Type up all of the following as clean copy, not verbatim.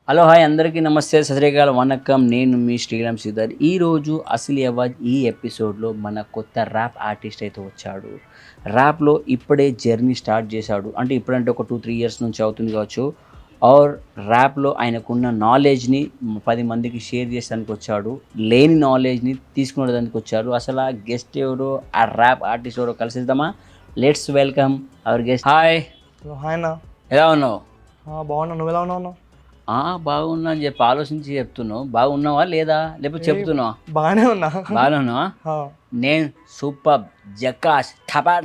Hello hi అందరికీ నమస్తే సశ్రీకాల్ వనక్కం నేను మీ శ్రీరామ్ శ్రీధర్. ఈరోజు అసలు అవాజ్ ఈ ఎపిసోడ్లో మన కొత్త ర్యాప్ ఆర్టిస్ట్ అయితే వచ్చాడు. ర్యాప్లో ఇప్పుడే జర్నీ స్టార్ట్ చేశాడు. అంటే ఇప్పుడంటే ఒక 2-3 ఇయర్స్ నుంచి అవుతుంది కావచ్చు. ఆర్ ర్యాప్లో ఆయనకున్న నాలెడ్జ్ని 10 మందికి షేర్ చేసేదానికి వచ్చాడు. లేని నాలెడ్జ్ని తీసుకునేదానికి వచ్చాడు. అసలు ఆ గెస్ట్ ఎవరో, ఆ ర్యాప్ ఆర్టిస్ట్ ఎవరో కలిసిద్దామా? Let's welcome our guest. Hi, hi అన్న. ఎలా ఉన్నావు? బాగున్నా, నువ్వు ఎలా ఉన్నావు? బాగున్నా అని చెప్పి ఆలోచించి చెప్తున్నావు. బాగున్నావా లేదా, లేకపోతే చెప్తున్నావా? బాగానే ఉన్నా. బాగానే ఉన్నావా? నేను సూపర్, జకాస్,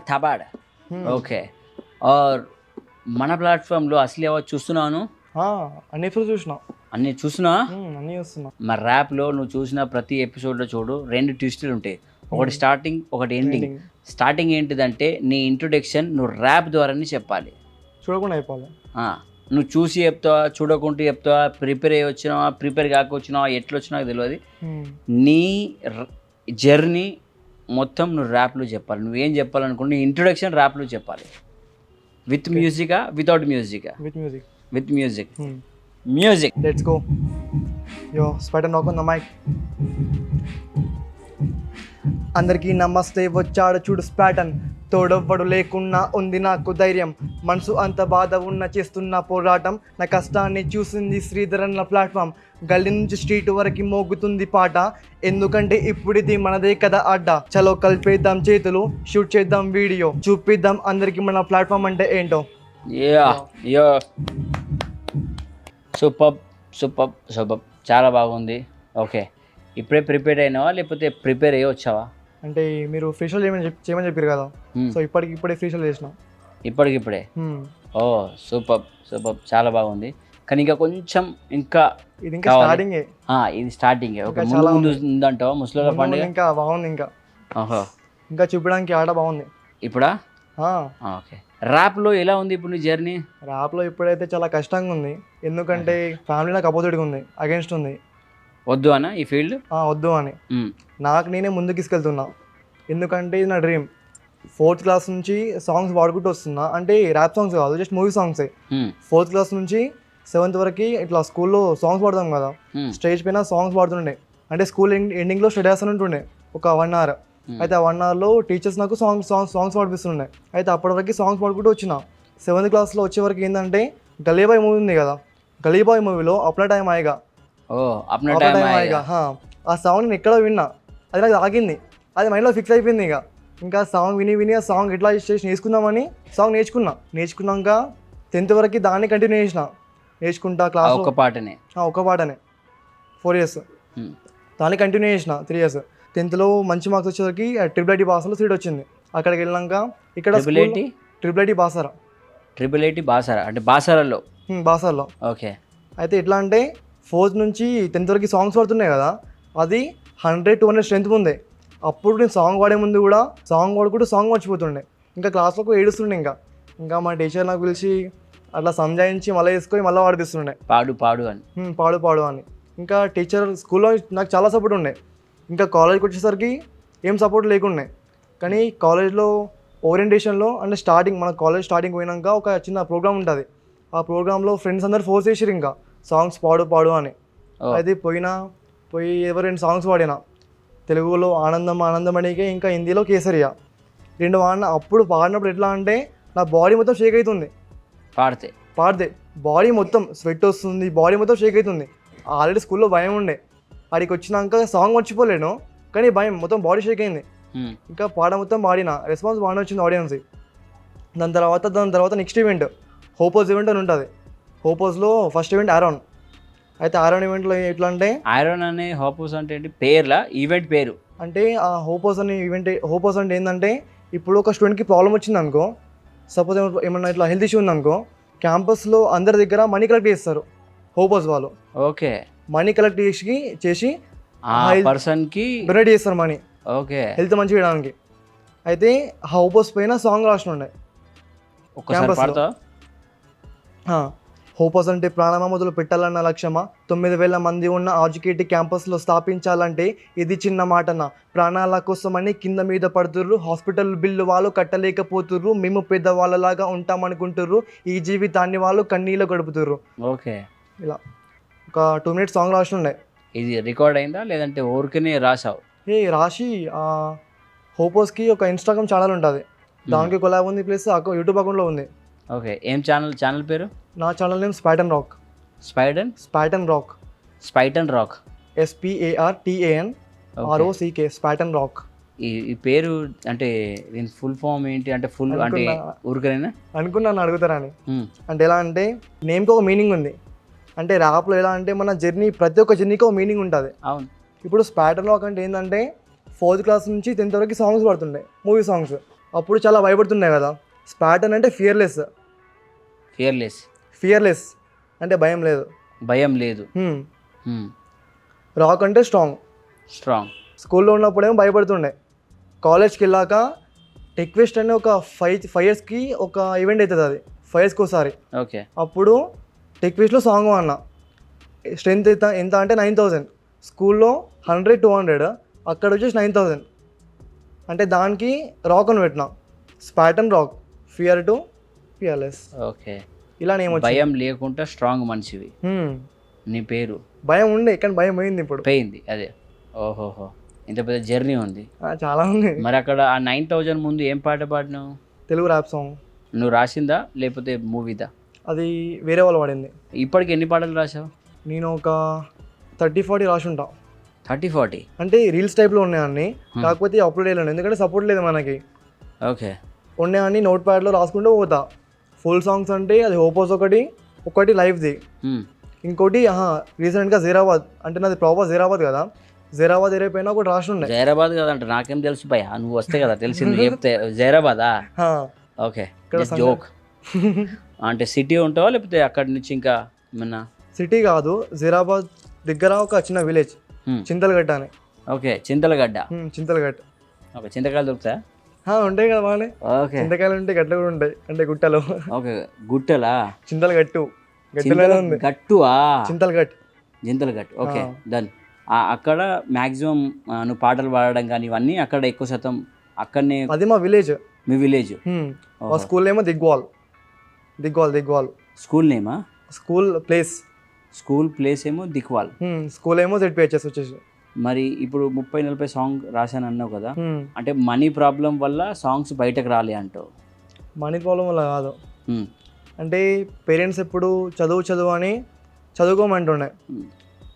థబాడ్. ఓకే. ఆర్ మన ప్లాట్ఫామ్లో అసలు ఎవరు చూస్తున్నాను? అన్ని ఎపిసోడ్ చూసినా. అన్నీ చూస్తున్నావా? అన్నీ చూస్తున్నా. మరి ర్యాప్లో నువ్వు చూసిన ప్రతి ఎపిసోడ్లో చూడు, 2 ట్విస్టులు ఉంటాయి. ఒకటి స్టార్టింగ్, ఒకటి ఎండింగ్. స్టార్టింగ్ ఏంటిదంటే నీ ఇంట్రొడక్షన్ నువ్వు ర్యాప్ ద్వారానే చెప్పాలి. చూడకుండా అయిపోవాలి. నువ్వు చూసి చెప్తావా, చూడకుంటూ చెప్తావా, ప్రిపేర్ అయ్యి వచ్చినావా, ప్రిపేర్ కాక వచ్చినావా, ఎట్లా వచ్చినావో తెలియదు. నీ జర్నీ మొత్తం నువ్వు ర్యాప్లో చెప్పాలి. నువ్వేం చెప్పాలనుకుంటే ఇంట్రొడక్షన్ ర్యాప్లో చెప్పాలి. విత్ మ్యూజికా, వితౌట్ మ్యూజికా? With music. Music, let's go. Yo స్పైటర్ నాక్ ఆన్ ద మైక్. అందరికీ నమస్తే, వచ్చాడు చూడు స్పాటన్. తోడవ్వడు లేకున్నా ఉంది నాకు ధైర్యం. మనసు అంత బాధ ఉన్న చేస్తున్న పోరాటం. నా కష్టాన్ని చూసింది శ్రీధర్ అన్న ప్లాట్ఫామ్. గల్లీ నుంచి స్ట్రీట్ వరకు మోగుతుంది పాట. ఎందుకంటే ఇప్పుడిది మనదే కదా అడ్డ. చలో కలిపేద్దాం చేతులు, షూట్ చేద్దాం వీడియో, చూపిద్దాం అందరికి మన ప్లాట్ఫామ్ అంటే ఏంటో. సూపర్, చాలా బాగుంది. ఓకే, ఇప్పుడే ప్రిపేర్ అయినావా లేకపోతే ప్రిపేర్ అయ్యి వచ్చావా? అంటే మీరు ఫ్రీషోల్ చేయమని చెప్పారు కదా, సో ఇప్పుడే ఫ్రీషోల్ చేసిన. ఇప్పటికిప్పుడే? ఓ సూపర్, చాలా బాగుంది. కానీ ఇంకా కొంచెం ఇది స్టార్టింగే. ఇది స్టార్టింగే. ఓకే, ముందు ఉందంటావా ముసలిల పండుగ? ఇంకా బాగుంది. ఇంకా చూపించడానికి ఆట బాగుంది. ఇప్పుడా? ఓకే. ర్యాప్లో ఎలా ఉంది ఇప్పుడు నీ జర్నీ? ర్యాప్లో ఇప్పుడైతే చాలా కష్టంగా ఉంది. ఎందుకంటే ఫ్యామిలీ నాకు అపోజిట్గా ఉంది, అగెన్స్ట్ ఉంది. వద్దు అన్న ఈ ఫీల్డ్? వద్దు అని నాకు నేనే ముందుకు తీసుకెళ్తున్నా. ఎందుకంటే ఇది నా డ్రీమ్. 4th క్లాస్ నుంచి సాంగ్స్ పాడుకుంటూ వస్తున్నా. అంటే ర్యాప్ సాంగ్స్ కాదు, జస్ట్ మూవీ సాంగ్సే. 4th క్లాస్ నుంచి 7th వరకు ఇట్లా స్కూల్లో సాంగ్స్ పాడతాం కదా, స్టేజ్ పైన సాంగ్స్ పాడుతుండే. అంటే స్కూల్ ఎండింగ్లో స్టడీ ఉంటుండే ఒక 1 hour. అయితే ఆ 1 hourలో టీచర్స్ నాకు సాంగ్స్ పాడిపిస్తుండే. అయితే అప్పటివరకు సాంగ్స్ పాడుకుంటూ వచ్చిన. 7th క్లాస్లో వచ్చే వరకు ఏంటంటే గలీబాయ్ మూవీ ఉంది కదా, గలీబాయ్ మూవీలో అప్నా టైం ఆయేగా, ఆ సాంగ్ నేను ఎక్కడో విన్నా, అది నాకు తాగింది, అది మైండ్లో ఫిక్స్ అయిపోయింది. ఇంకా సాంగ్ విని ఆ సాంగ్ ఎట్లా చేసి నేర్చుకుందామని సాంగ్ నేర్చుకున్నాక 10th వరకు దాన్ని కంటిన్యూ నేర్చుకుంటా క్లాస్. ఒక పాటనే 4 years దాన్ని కంటిన్యూ చేసిన. 3 years. 10thలో మంచి మార్క్స్ వచ్చేసరికి IIT బాసరాలో సీట్ వచ్చింది. అక్కడికి వెళ్ళాక ఇక్కడ IIT బాసరా అంటే బాసరాలో. ఓకే. అయితే ఎట్లా అంటే 4th నుంచి 10th వరకు సాంగ్స్ పాడుతున్నాయి కదా, అది 100-200 స్ట్రెంత్ ఉంది. అప్పుడు నేను సాంగ్ పాడే ముందు కూడా సాంగ్ మర్చిపోతుండే. ఇంకా క్లాస్లో ఏడుస్తుండే. ఇంకా మా టీచర్ నాకు పిలిచి అట్లా సంజాయించి మళ్ళీ వేసుకొని మళ్ళీ పాడిపిస్తుండే, పాడు అని. ఇంకా టీచర్ స్కూల్లో నాకు చాలా సపోర్ట్ ఉండే. ఇంకా కాలేజ్కి వచ్చేసరికి ఏం సపోర్ట్ లేకుండే. కానీ కాలేజ్లో ఓరియంటేషన్లో అంటే మన కాలేజ్ స్టార్టింగ్ పోయినాక ఒక చిన్న ప్రోగ్రామ్ ఉంటుంది. ఆ ప్రోగ్రాంలో ఫ్రెండ్స్ అందరు ఫోర్స్ చేసిరు ఇంకా సాంగ్స్ పాడు అని. అయితే పోయి ఎవరైనా సాంగ్స్ పాడినా. తెలుగులో ఆనందమణికే, ఇంకా హిందీలో కేసరియా 2 వాడిన. అప్పుడు పాడినప్పుడు ఎట్లా అంటే నా బాడీ మొత్తం షేక్ అవుతుంది. పాడితే బాడీ మొత్తం స్వెట్ వస్తుంది, బాడీ మొత్తం షేక్ అవుతుంది. ఆల్రెడీ స్కూల్లో భయం ఉండే, అడికి వచ్చినాక సాంగ్ మర్చిపోలేను, కానీ భయం మొత్తం బాడీ షేక్ అయింది. ఇంకా మొత్తం పాడిన, రెస్పాన్స్ బాగానే వచ్చింది ఆడియన్స్. దాని తర్వాత నెక్స్ట్ ఈవెంట్ హోపోజ్ ఈవెంట్ అని ఉంటుంది. హోపోజ్లో ఫస్ట్ ఈవెంట్ ఆరోన్. అయితే ఆరోన్ ఈవెంట్లో ఎట్లా అంటే ఆరోన్ అనే హోపోజ్ అంటే పేర్లా ఈవెంట్ పేరు? అంటే ఆ హోపోజ్ అనే ఈవెంట్, హోపోజ్ అంటే ఏంటంటే ఇప్పుడు ఒక స్టూడెంట్కి ప్రాబ్లం వచ్చింది అనుకో, సపోజ్ ఏమన్నా ఇట్లా హెల్త్ ఇష్యూ ఉందనుకో, క్యాంపస్లో అందరి దగ్గర మనీ కలెక్ట్ చేస్తారు హోపోజ్ వాళ్ళు. ఓకే. మనీ కలెక్ట్ చేసి పర్సన్కి డొనేట్ చేస్తారు మనీ. ఓకే. హెల్త్ మంచిగా చేయడానికి. అయితే ఆ హోపోజ్ పైన సాంగ్ రాసిన ఉండే క్యాంపస్లో. హోపోజ్ అంటే ప్రాణమా మొదలు పెట్టాలన్న లక్ష్యమా, 9,000 మంది ఉన్న ఆర్జికేటి క్యాంపస్లో స్థాపించాలంటే ఇది చిన్న మాటనా, ప్రాణాల కోసమని కింద మీద పడుతుర్రు, హాస్పిటల్ బిల్లు వాళ్ళు కట్టలేకపోతుర్రు, మేము పెద్దవాళ్ళలాగా ఉంటామనుకుంటుర్రు, ఈ జీవితాన్ని వాళ్ళు కన్నీళ్ళు గడుపుతుర్రు. ఓకే. ఇలా ఒక 2 మినిట్స్ సాంగ్ రాసి ఉండే. ఇది రికార్డ్ అయిందా లేదంటే ఊరికనే రాసావు? రాసి హోపోస్కి ఒక ఇన్స్టాగ్రామ్ ఛానల్ ఉంటుంది, దానికి కొలాబ్ ఉంది, ప్లస్ యూట్యూబ్ అకౌంట్లో ఉంది. ఓకే, ఏం ఛానల్ పేరు? నా channel name స్పాటన్ rock. స్పాటన్ rock. SPARTAN స్పాటన్ rock. ఈ పేరు అంటే దీని ఫుల్ ఫామ్ ఏంటి? అంటే ఫుల్ అంటే ఊరికనేనా అనుకున్నాను అడుగుతారని. అంటే ఎలా అంటే నేమ్కి ఒక మీనింగ్ ఉంది. అంటే ర్యాప్లో ఎలా అంటే మన జర్నీ, ప్రతి ఒక్క జర్నీకి ఒక మీనింగ్ ఉంటుంది. అవును. ఇప్పుడు స్పాటన్ రాక్ అంటే ఏంటంటే 4th క్లాస్ నుంచి 10th వరకు సాంగ్స్ పడుతుండే, మూవీ సాంగ్స్. అప్పుడు చాలా భయపడుతున్నాయి కదా. స్పాటన్ అంటే ఫియర్లెస్ అంటే భయం లేదు. రాక్ అంటే స్ట్రాంగ్. స్కూల్లో ఉన్నప్పుడేమో భయపడుతుండే. కాలేజ్కి వెళ్ళాక టెక్వెస్ట్ అనే ఒక 5 yearsకి ఒక ఈవెంట్ అవుతుంది, అది 5 yearsకి ఒకసారి. ఓకే. అప్పుడు టెక్వెస్ట్లో సాంగ్ అన్న స్ట్రెంత్ ఎంత అంటే 9000. స్కూల్లో 100, 200, అక్కడ వచ్చేసి 9000. అంటే దానికి రాక్ అని పెట్టినా, స్పాటన్ rock, fear to fearless. Okay, ఇలా నేను భయం లేకుండా స్ట్రాంగ్ మనిషివి. నీ పేరు భయం ఉండే, కానీ భయం పోయింది ఇప్పుడు. పోయింది, అదే. ఓహోహో, ఇంత పెద్ద జర్నీ ఉంది. చాలా ఉంది. మరి అక్కడ ఆ 9000 ముందు ఏం పాట పాడినావు? Telugu rap song. నువ్వు రాసిందా లేకపోతే మూవీదా? అది వేరే వాళ్ళు పాడింది. ఇప్పటికి ఎన్ని పాటలు రాసావు? నేను ఒక 30-40 రాసి ఉంటా. 30-40 అంటే రీల్స్ టైప్లో ఉన్నాయన్ని, కాకపోతే అప్లోడ్ చేయలేను ఎందుకంటే సపోర్ట్ లేదు మనకి. ఓకే. ఉన్నాయని నోట్ ప్యాడ్లో రాసుకుంటూ పోతా. ఫుల్ సాంగ్స్ అంటే అది హోపోస్ ఒకటి లైవ్ది, ఇంకోటి రీసెంట్గా జీరాబాద్. అంటే నాది ప్రాపర్ జీరాబాద్ కదా, జీరాబాద్ ఏరియా పైన ఒకటి రాసి ఉండే. జైరాబాద్ కదా అంటే నాకేం తెలుసు భయ, నువ్వు వస్తే కదా తెలిసింది చెప్తే. జైరాబాదా? Okay, joke. అంటే సిటీ ఉంటావా లేకపోతే అక్కడి నుంచి ఇంకా ఏమన్నా? సిటీ కాదు, జీరాబాద్ దగ్గర ఒక చిన్న విలేజ్, చింతలగడ్డ అని. ఓకే, చింతలగడ్డ. ఓకే, చింతకాయలు దొరుకుతాయా? ఉంటాయి కదా బాగానే. ఓకే, చింతకాయలు ఉంటాయి, గట్లు కూడా ఉంటాయి, అంటే గుట్టలు. ఓకే, గుట్టలా? చింతలగట్టు. గట్టువా? చింతలగట్టు. Okay, done. అక్కడ మ్యాక్సిమం నువ్వు పాటలు పాడడం కానీ ఇవన్నీ అక్కడ ఎక్కువ శాతం అక్కడనే? అది మా విలేజ్. మీ విలేజ్? మా స్కూల్ ఏమో దిగ్వాల్. స్కూల్ నేమా? స్కూల్ ప్లేస్ ఏమో దిక్వాల్, స్కూల్ ఏమో ZPHS వచ్చేసి. మరి ఇప్పుడు 30-40 సాంగ్ రాశాను అన్నావు కదా, అంటే మనీ ప్రాబ్లం వల్ల సాంగ్స్ బయటకు రాలే అంటావు? మనీ ప్రాబ్లం వల్ల కాదు, అంటే పేరెంట్స్ ఎప్పుడు చదువు అని చదువుకోమంటుండే.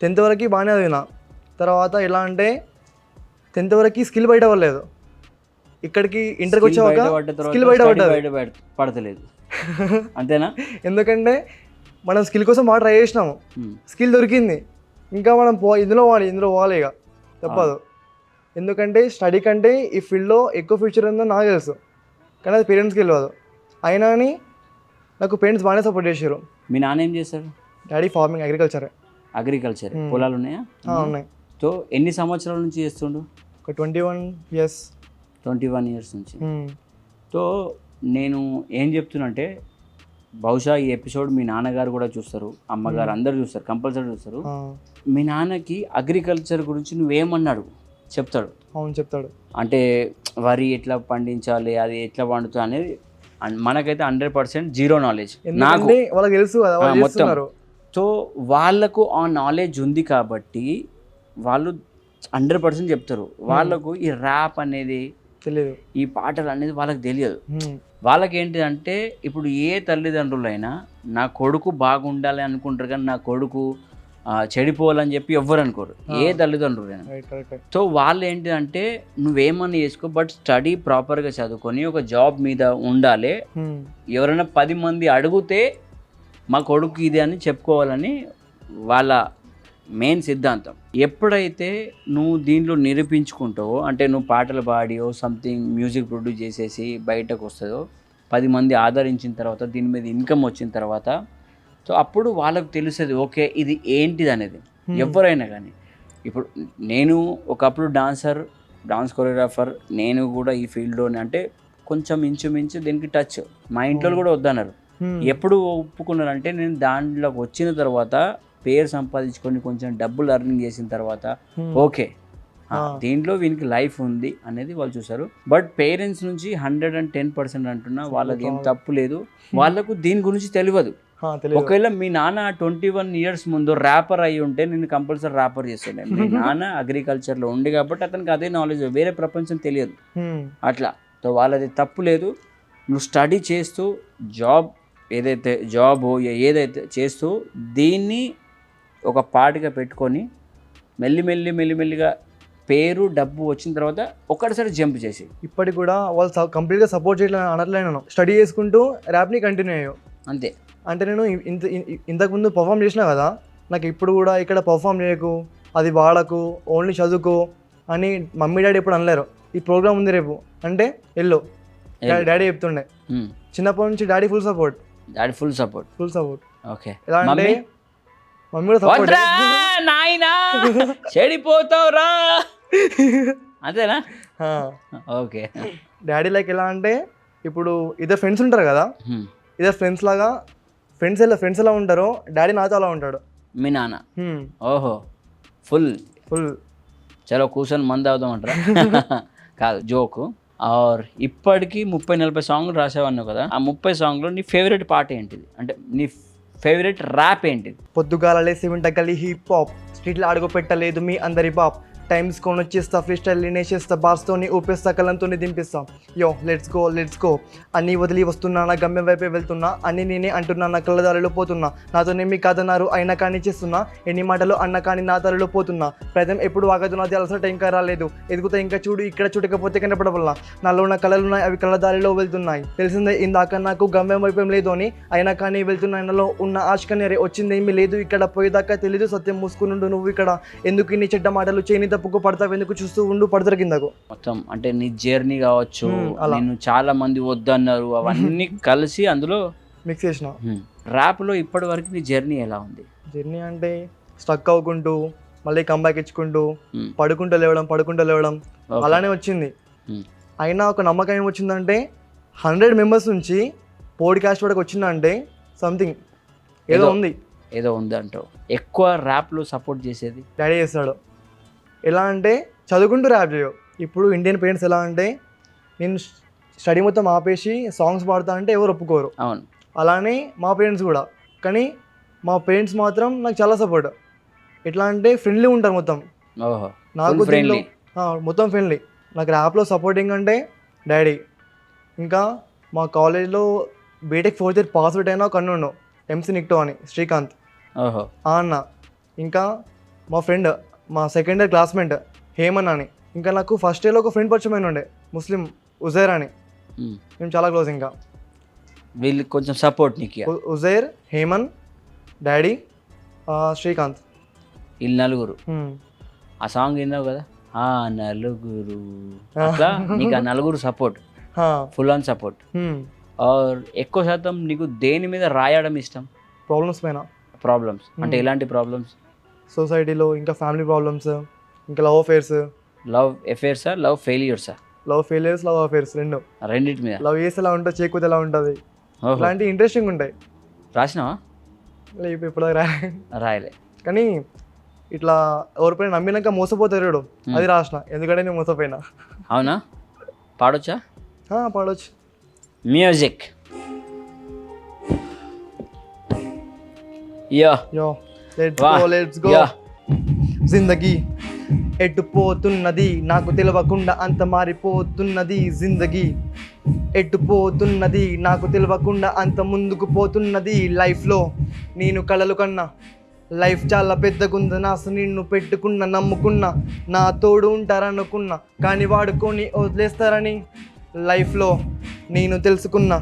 10th వరకు బాగానే చదివినా, తర్వాత ఎలా అంటే 10th వరకు స్కిల్ బయట పడలేదు. ఇక్కడికి ఇంటర్కి వచ్చాక స్కిల్ బయట పడతలేదు. అంతేనా? ఎందుకంటే మనం స్కిల్ కోసం బాగా ట్రై చేసినాము, స్కిల్ దొరికింది, ఇంకా మనం ఇందులో పోవాలి ఇక తప్పదు. ఎందుకంటే స్టడీ కంటే ఈ ఫీల్డ్లో ఎక్కువ ఫ్యూచర్ ఉందని నాకు తెలుసు, కానీ అది పేరెంట్స్కి తెలియదు. అయినా అని నాకు పేరెంట్స్ బాగానే సపోర్ట్ చేశారు. మీ నాన్న ఏం చేస్తారు? Daddy farming, agriculture. పొలాలు ఉన్నాయా? ఉన్నాయి. సో ఎన్ని సంవత్సరాల నుంచి చేస్తుండు? ఒక 21 years. 21 years నుంచి. సో నేను ఏం చెప్తున్నా అంటే, బహుశా ఈ ఎపిసోడ్ మీ నాన్నగారు కూడా చూస్తారు, అమ్మగారు అందరు చూస్తారు, కంపల్సరీ చూస్తారు. మీ నాన్నకి అగ్రికల్చర్ గురించి నువ్వేమన్నాడు చెప్తాడు? అవును చెప్తాడు. అంటే వరి ఎట్లా పండించాలి, అది ఎట్లా పండుతుంది అనేది మనకైతే 100% జీరో నాలెడ్జ్. నాకు వాళ్ళకి తెలుసు కదా మొత్తం. సో వాళ్ళకు ఆ నాలెడ్జ్ ఉంది కాబట్టి వాళ్ళు 100% చెప్తారు. వాళ్ళకు ఈ ర్యాప్ అనేది తెలియదు, ఈ పాటలు అనేది వాళ్ళకి తెలియదు. వాళ్ళకి ఏంటిదంటే, ఇప్పుడు ఏ తల్లిదండ్రులైనా నా కొడుకు బాగుండాలి అనుకుంటారు, కానీ నా కొడుకు చెడిపోవాలని చెప్పి ఎవ్వరు అనుకోరు, ఏ తల్లిదండ్రులైనా. సో వాళ్ళు ఏంటిదంటే, నువ్వేమన్నా చేసుకో, బట్ స్టడీ ప్రాపర్గా చదువుకొని ఒక జాబ్ మీద ఉండాలి. ఎవరైనా 10 మంది అడిగితే మా కొడుకు ఇది అని చెప్పుకోవాలని వాళ్ళ మెయిన్ సిద్ధాంతం. ఎప్పుడైతే నువ్వు దీంట్లో నిరూపించుకుంటావో, అంటే నువ్వు పాటలు పాడియో సంథింగ్ మ్యూజిక్ ప్రొడ్యూస్ చేసేసి బయటకు వస్తుందో, 10 మంది ఆదరించిన తర్వాత, దీని మీద ఇన్కమ్ వచ్చిన తర్వాత, సో అప్పుడు వాళ్ళకు తెలుస్తుంది ఓకే ఇది ఏంటిది అనేది. ఎవరైనా కానీ, ఇప్పుడు నేను ఒకప్పుడు డాన్స్ కొరియోగ్రాఫర్, నేను కూడా ఈ ఫీల్డ్లోనే, అంటే కొంచెం ఇంచుమించు దీనికి టచ్. మా ఇంట్లో కూడా వద్దన్నారు. ఎప్పుడు ఒప్పుకున్నారంటే, నేను దాంట్లోకి వచ్చిన తర్వాత పేరు సంపాదించుకొని కొంచెం డబ్బులు అర్నింగ్ చేసిన తర్వాత ఓకే దీంట్లో వీనికి లైఫ్ ఉంది అనేది వాళ్ళు చూసారు. బట్ పేరెంట్స్ నుంచి 110% అంటున్నా, వాళ్ళకి ఏం తప్పు లేదు, వాళ్ళకు దీని గురించి తెలియదు. తెలియదు. ఒకవేళ మీ నాన్న 21 years ముందు ర్యాపర్ అయి ఉంటే నేను కంపల్సరీ ర్యాపర్ చేస్తుండే. మీ నాన్న అగ్రికల్చర్లో ఉండి కాబట్టి అతనికి అదే నాలెడ్జ్, వేరే ప్రపంచం తెలియదు అట్లా. సో వాళ్ళది తప్పు లేదు. నువ్వు స్టడీ చేస్తూ ఏదైతే ఏదైతే చేస్తూ దీన్ని ఒక పార్ట్గా పెట్టుకొని మెల్లిమెల్లిగా పేరు డబ్బు వచ్చిన తర్వాత ఒక్కటిసారి జంప్ చేసి. ఇప్పటికి కూడా వాళ్ళు కంప్లీట్గా సపోర్ట్ చేయట్లేదు అనట్లేను. స్టడీ చేసుకుంటూ ర్యాప్ని కంటిన్యూ అయ్యావు అంతే. అంటే నేను ఇంతకుముందు పర్ఫామ్ చేసినా కదా, నాకు ఇప్పుడు కూడా ఇక్కడ పర్ఫామ్ చేయకు, అది వాడకు, ఓన్లీ చదువుకో అని మమ్మీ డాడీ ఎప్పుడు అనలేరు. ఈ ప్రోగ్రామ్ ఉంది రేపు అంటే వెళ్ళు, డాడీ చెప్తుండే. చిన్నప్పటి నుంచి డాడీ ఫుల్ సపోర్ట్. ఓకే. ఎలా అంటే మమ్మీ కూడా సపోర్ట్. నాయనా చెడిపోతావురా అంతేనా? ఓకే. డాడీ లైక్ ఎలా అంటే ఇప్పుడు ఇద్దరు ఫ్రెండ్స్ ఉంటారు కదా, ఇద్దరు ఫ్రెండ్స్ లాగా ఫ్రెండ్స్ ఎలా ఉంటారో డాడీ నాతో అలా ఉంటాడు. మీ నాన్న ఓహో ఫుల్ చలో కూర్చొని మంది అవుదాం అంటారా? కాదు, జోకు. ఆర్ ఇప్పటికీ 30-40 సాంగ్లు రాసావన్నావు కదా, ఆ 30 సాంగ్లో నీ ఫేవరెట్ పాట ఏంటిది? అంటే నీ ఫేవరెట్ ర్యాప్ ఏంటిది? పొద్దుగాల లేసి వింటగలి హిప్ హాప్, స్ట్రీట్లో అడుగు పెట్టలేదు మీ అందరి బాప్, టైమ్స్ కొని వచ్చేస్తా, free style నేసేస్తా, బార్స్తోని ఊపేస్తా, కళ్ళంతోని దింపిస్తా, yo let's go అన్నీ వదిలి వస్తున్నా, నా గమ్యం వైపే వెళ్తున్నా, అన్నీ నేనే అంటున్నా, నా కళ్ళదారిలో పోతున్నా, నాతోనేమి కాదన్నారు అయినా కానీ చేస్తున్నా, ఎన్ని మాటలు అన్న కానీ నా దారిలో పోతున్నా, ప్రయత్నం ఎప్పుడు ఆగదు నాది, అలసట ఇంకా రాలేదు, ఎదుగుతా ఇంకా చూడు, ఇక్కడ చూడకపోతే కనపడవల్ల, నాలో ఉన్న కళలున్నాయి అవి కళ్ళదారిలో వెళ్తున్నాయి, తెలిసిందే ఇందాక నాకు గమ్యం వైపేం లేదు అని, అయినా కానీ వెళ్తున్నా, నాలో ఉన్న ఆశకనేరే వచ్చిందేమీ లేదు ఇక్కడ, పోయేదాకా తెలీదు సత్యం, మూసుకునుండు నువ్వు ఇక్కడ, ఎందుకు ఇన్ని చెడ్డ మాటలు చేయని తప్పుకు పడతావు, ఎందుకు చూస్తూ ఉండు పడతారు కిందకు. మొత్తం అంటే నీ జర్నీ కావచ్చు, నేను చాలా మంది వద్దన్నారు, అవన్నీ కలిసి అందులో మిక్స్ చేసిన. ర్యాప్లో ఇప్పటి వరకు నీ జర్నీ ఎలా ఉంది? జర్నీ అంటే స్టక్ అవ్వకుంటూ మళ్ళీ కంబ్యాక్ ఇచ్చుకుంటూ పడుకుంటూ లేవడం అలానే వచ్చింది. అయినా ఒక నమ్మకం ఏమి వచ్చిందంటే 100 members నుంచి పోడ్కాస్ట్ వరకు వచ్చిందంటే సంథింగ్ ఏదో ఉంది అంటావు. ఎక్కువ ర్యాప్లో సపోర్ట్ చేసేది డాడీ చేస్తాడు. ఎలా అంటే చదువుకుంటూ ర్యాప్ చేయవు. ఇప్పుడు ఇండియన్ పేరెంట్స్ ఎలా అంటే నేను స్టడీ మొత్తం ఆపేసి సాంగ్స్ పాడుతా అంటే ఎవరు ఒప్పుకోరు. అవును, అలానే మా పేరెంట్స్ కూడా. కానీ మా పేరెంట్స్ మాత్రం నాకు చాలా సపోర్ట్. ఎట్లా అంటే ఫ్రెండ్లీ ఉంటారు మొత్తం. నాకు మొత్తం ఫ్రెండ్లీ. నాకు ర్యాప్లో సపోర్టింగ్ అంటే డాడీ. ఇంకా మా కాలేజ్లో BTech 4th year pass out అయినా ఒక అన్న ఉన్నావు, ఎంసీ నిక్టో అని, శ్రీకాంత్ అన్న. ఇంకా మా ఫ్రెండ్, మా 2nd year క్లాస్మేట్ హేమన్ అని. ఇంకా నాకు ఫస్ట్ ఇయర్లో ఒక ఫ్రెండ్ పరిచయం ఉండే ముస్లిం, ఉజైర్ అని. మేము చాలా క్లోజ్. ఇంకా వీళ్ళు కొంచెం సపోర్ట్ నీకు. ఉజైర్, హేమన్, డాడీ, శ్రీకాంత్, వీళ్ళు నలుగురు. ఆ సాంగ్ విన్నావు కదా, ఆ నలుగురు, అట్లా నీకు ఆ నలుగురు సపోర్ట్, ఫుల్ ఆన్ సపోర్ట్. ఆర్ ఎక్కువ శాతం నీకు దేని మీద రాయడం ఇష్టం? ప్రాబ్లమ్స్ అంటే ఎలాంటి ప్రాబ్లమ్స్? సొసైటీలో, ఇంకా ఫ్యామిలీ ప్రాబ్లమ్స్, ఇంకా లవ్ అఫేర్సా, లవ్ ఫెయిలియర్సా? లవ్ అఫేర్స్ రెండిటి మీద. లవ్ చేసి ఎలా ఉంటుంది, చేయకపోతే ఎలా ఉంటుంది, ఇలాంటి ఇంట్రెస్టింగ్ ఉంటాయి. రాసినావా? ఇప్పుడు రాయలే. కానీ ఇట్లా ఎవరిపైన నమ్మినాక మోసపోతారు, అది రాసిన. ఎందుకంటే నేను మోసపోయినా. అవునా? పాడొచ్చా? పాడొచ్చు. మ్యూజిక్. Let's go. జిందగీ ఎట్టుపోతున్నది నాకు తెలియకుండా, అంత మారిపోతున్నది జిందగీ. ఎట్టుపోతున్నది నాకు తెలియకుండా, అంత ముందుకు పోతున్నది లైఫ్లో. నేను కలలు కన్నా లైఫ్ చాలా పెద్దగుందనా, నిన్ను పెట్టుకున్న నమ్ముకున్నా, నా తోడు ఉంటారనుకున్నా, కానీ వాడుకొని వదిలేస్తారని లైఫ్లో నేను తెలుసుకున్నా.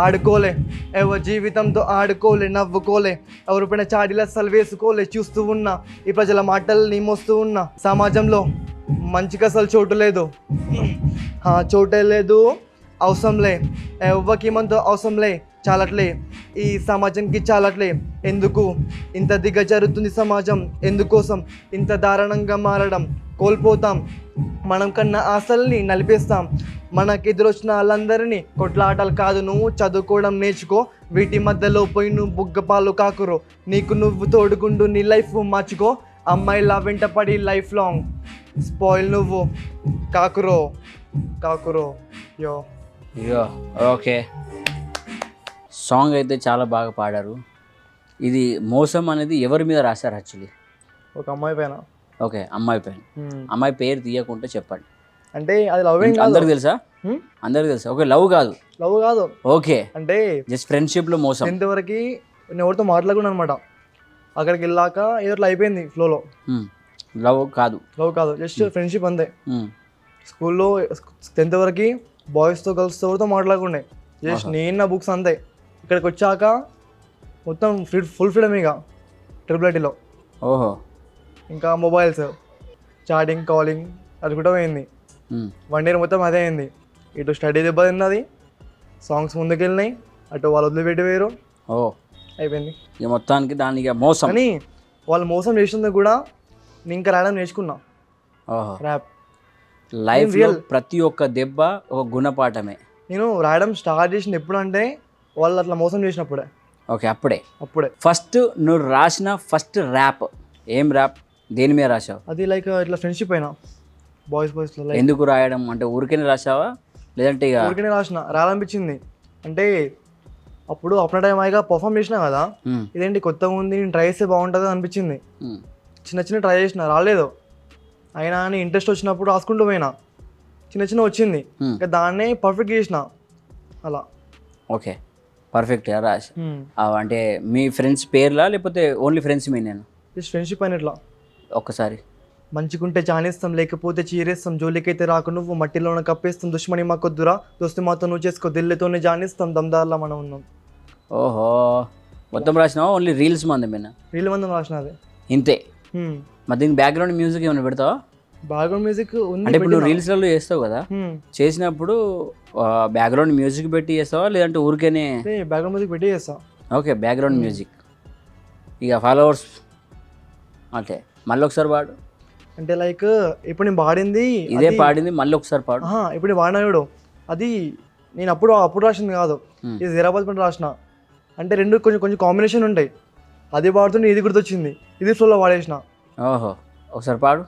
ఆడుకోలే ఎవరి జీవితంతో, ఆడుకోలే నవ్వుకోలే, ఎవరిపైన చాడీల అస్సలు వేసుకోలే. చూస్తూ ఉన్నా ఈ ప్రజల మాటల్ని మోస్తూ ఉన్నా. సమాజంలో మంచికి అసలు చోటు లేదు, చోటే లేదు, అవసరంలే ఎవ్వరికి మనతో అవసరంలే, చాలట్లే ఈ సమాజానికి చాలట్లే. ఎందుకు ఇంత దిగజారుతుంది సమాజం, ఎందుకోసం ఇంత దారుణంగా మారడం? కోల్పోతాం మనం కన్నా ఆశల్ని నలిపేస్తాం. మనకెదురొచ్చిన వాళ్ళందరినీ కొట్లాటలు కాదు, నువ్వు చదువుకోవడం నేర్చుకో. వీటి మధ్యలో పోయి నువ్వు బుగ్గపాలు కాకురో, నీకు నువ్వు తోడుకుంటూ నీ లైఫ్ మార్చుకో. అమ్మాయిలా వెంటపడి లైఫ్ లాంగ్ స్పాయిల్ నువ్వు కాకురో. యో ఓకే, సాంగ్ అయితే చాలా బాగా పాడారు. ఇది మోసం అనేది ఎవరి మీద రాశారు యాక్చువల్లీ? ఒక అమ్మాయి పైన. ఓకే, అమ్మాయి పైన. అమ్మాయి పేరు తీయకుంటే చెప్పండి. అంటే అది లవ్ ఏం కాదు. అందరికి తెలుసా? అందరికి తెలుసా? ఓకే, లవ్ కాదు. లవ్ కాదు. ఓకే, అంటే జస్ట్ ఫ్రెండ్షిప్లో మోసం. 10th వరకు నేను ఎవరితో మాట్లాడుకున్నాను అనమాట. అక్కడికి వెళ్ళాక ఏదో అట్లా అయిపోయింది ఫ్లోలో. లవ్ కాదు. లవ్ కాదు, జస్ట్ ఫ్రెండ్షిప్ అంతే. స్కూల్లో 10th వరకు బాయ్స్తో గర్ల్స్తో ఎవరితో మాట్లాడుకుండే. జస్ట్ నేను నా బుక్స్ అంతే. ఇక్కడికి వచ్చాక మొత్తం ఫుల్ ఫ్రీడమ్ ఇక ట్రిపుల్ ఓహో. ఇంకా మొబైల్స్, చాటింగ్, కాలింగ్ అది కూడా పోయింది. 1 year మొత్తం అదే అయింది. ఇటు స్టడీ దెబ్బ తిన్నది, సాంగ్స్ ముందుకు వెళ్ళినాయి, అటు వాళ్ళు వదిలిపెట్టి వేరు. ఓ, అయిపోయింది ఇక మొత్తానికి దానికి మోసం. కానీ వాళ్ళు మోసం చేసినందుకు కూడా నేను ఇంకా రాయడం నేర్చుకున్నా. ఓహో. ర్యాప్ లైఫ్లో ప్రతి ఒక్క దెబ్బ ఒక గుణపాఠమే. నేను రాయడం స్టార్ట్ చేసింది ఎప్పుడు అంటే వాళ్ళు అట్లా మోసం చేసినప్పుడే. ఓకే, అప్పుడే. ఫస్ట్ నువ్వు రాసిన ఫస్ట్ ర్యాప్ ఏం ర్యాప్? దేని మీద రాసావు? అది లైక్ ఇట్లా ఫ్రెండ్షిప్ అయినా బాయ్స్లో. ఎందుకు రాయడం అంటే ఊరికేనే రాసావా లేదంటే ఇక? ఊరికేనే రాసిన, రాయాలనిపించింది. అంటే అప్పుడు అప్పుడు టైం అయిగా పర్ఫామ్ చేసినా కదా, ఇదేంటి కొత్తగా ఉంది, నేను ట్రై చేస్తే బాగుంటుంది అనిపించింది. చిన్న ట్రై చేసిన, రాలేదు. అయినా అని ఇంట్రెస్ట్ వచ్చినప్పుడు రాసుకుంటూ పోయినా, చిన్న వచ్చింది. ఇంకా దాన్నే పర్ఫెక్ట్ చేసిన అలా. ఓకే, పర్ఫెక్ట్ రాసి. అంటే మీ ఫ్రెండ్స్ పేర్లా లేకపోతే ఓన్లీ ఫ్రెండ్స్ మీ? నేను జస్ట్ ఫ్రెండ్షిప్ అయిన ఇట్లా ఒక్కసారి. మంచిగుంటే చానేస్తాం, లేకపోతే చీరేస్తాం, జోలికైతే రాకు నువ్వు, మట్టిలోనే కప్పేస్తాం, దుష్మణి మాకొద్దురా, దోస్తి మాతో నువ్వు చేసుకో, దిల్లుతోనే జానిస్తాం, దమ్దార్లా మనం ఉన్నాం. ఓహో, మొత్తం రాసినావా? ఓన్లీ రీల్స్ మంది మీద? రీల్ మందం రాసిన అదే ఇంతే. మరి దీనికి బ్యాక్గ్రౌండ్ మ్యూజిక్ ఏమైనా పెడతావా? బ్యాక్గ్రౌండ్ మ్యూజిక్ ఉంది. అంటే ఇప్పుడు నువ్వు రీల్స్లలో చేస్తావు కదా, చేసినప్పుడు బ్యాక్గ్రౌండ్ మ్యూజిక్ పెట్టి చేస్తావా లేదంటే ఊరికేనే? బ్యాక్గ్రౌండ్ మ్యూజిక్ పెట్టి చేస్తా. Okay, background music. ఇక ఫాలోవర్స్ అంటే మళ్ళీ ఒకసారి పాడు. అంటే లైక్ ఇప్పుడు నేను పాడింది ఇదే పాడింది మళ్ళీ ఒకసారి పాడు. ఇప్పుడు నేను పాడినాడు అది నేను అప్పుడు రాసింది కాదు, ఇది హైదరాబాద్ పని రాసిన. అంటే రెండు కొంచెం కాంబినేషన్ ఉంటాయి. అది పాడుతుంటే ఇది గుర్తొచ్చింది, ఇది ఫ్లోలో పాడేసిన. ఓహో, ఒకసారి పాడు.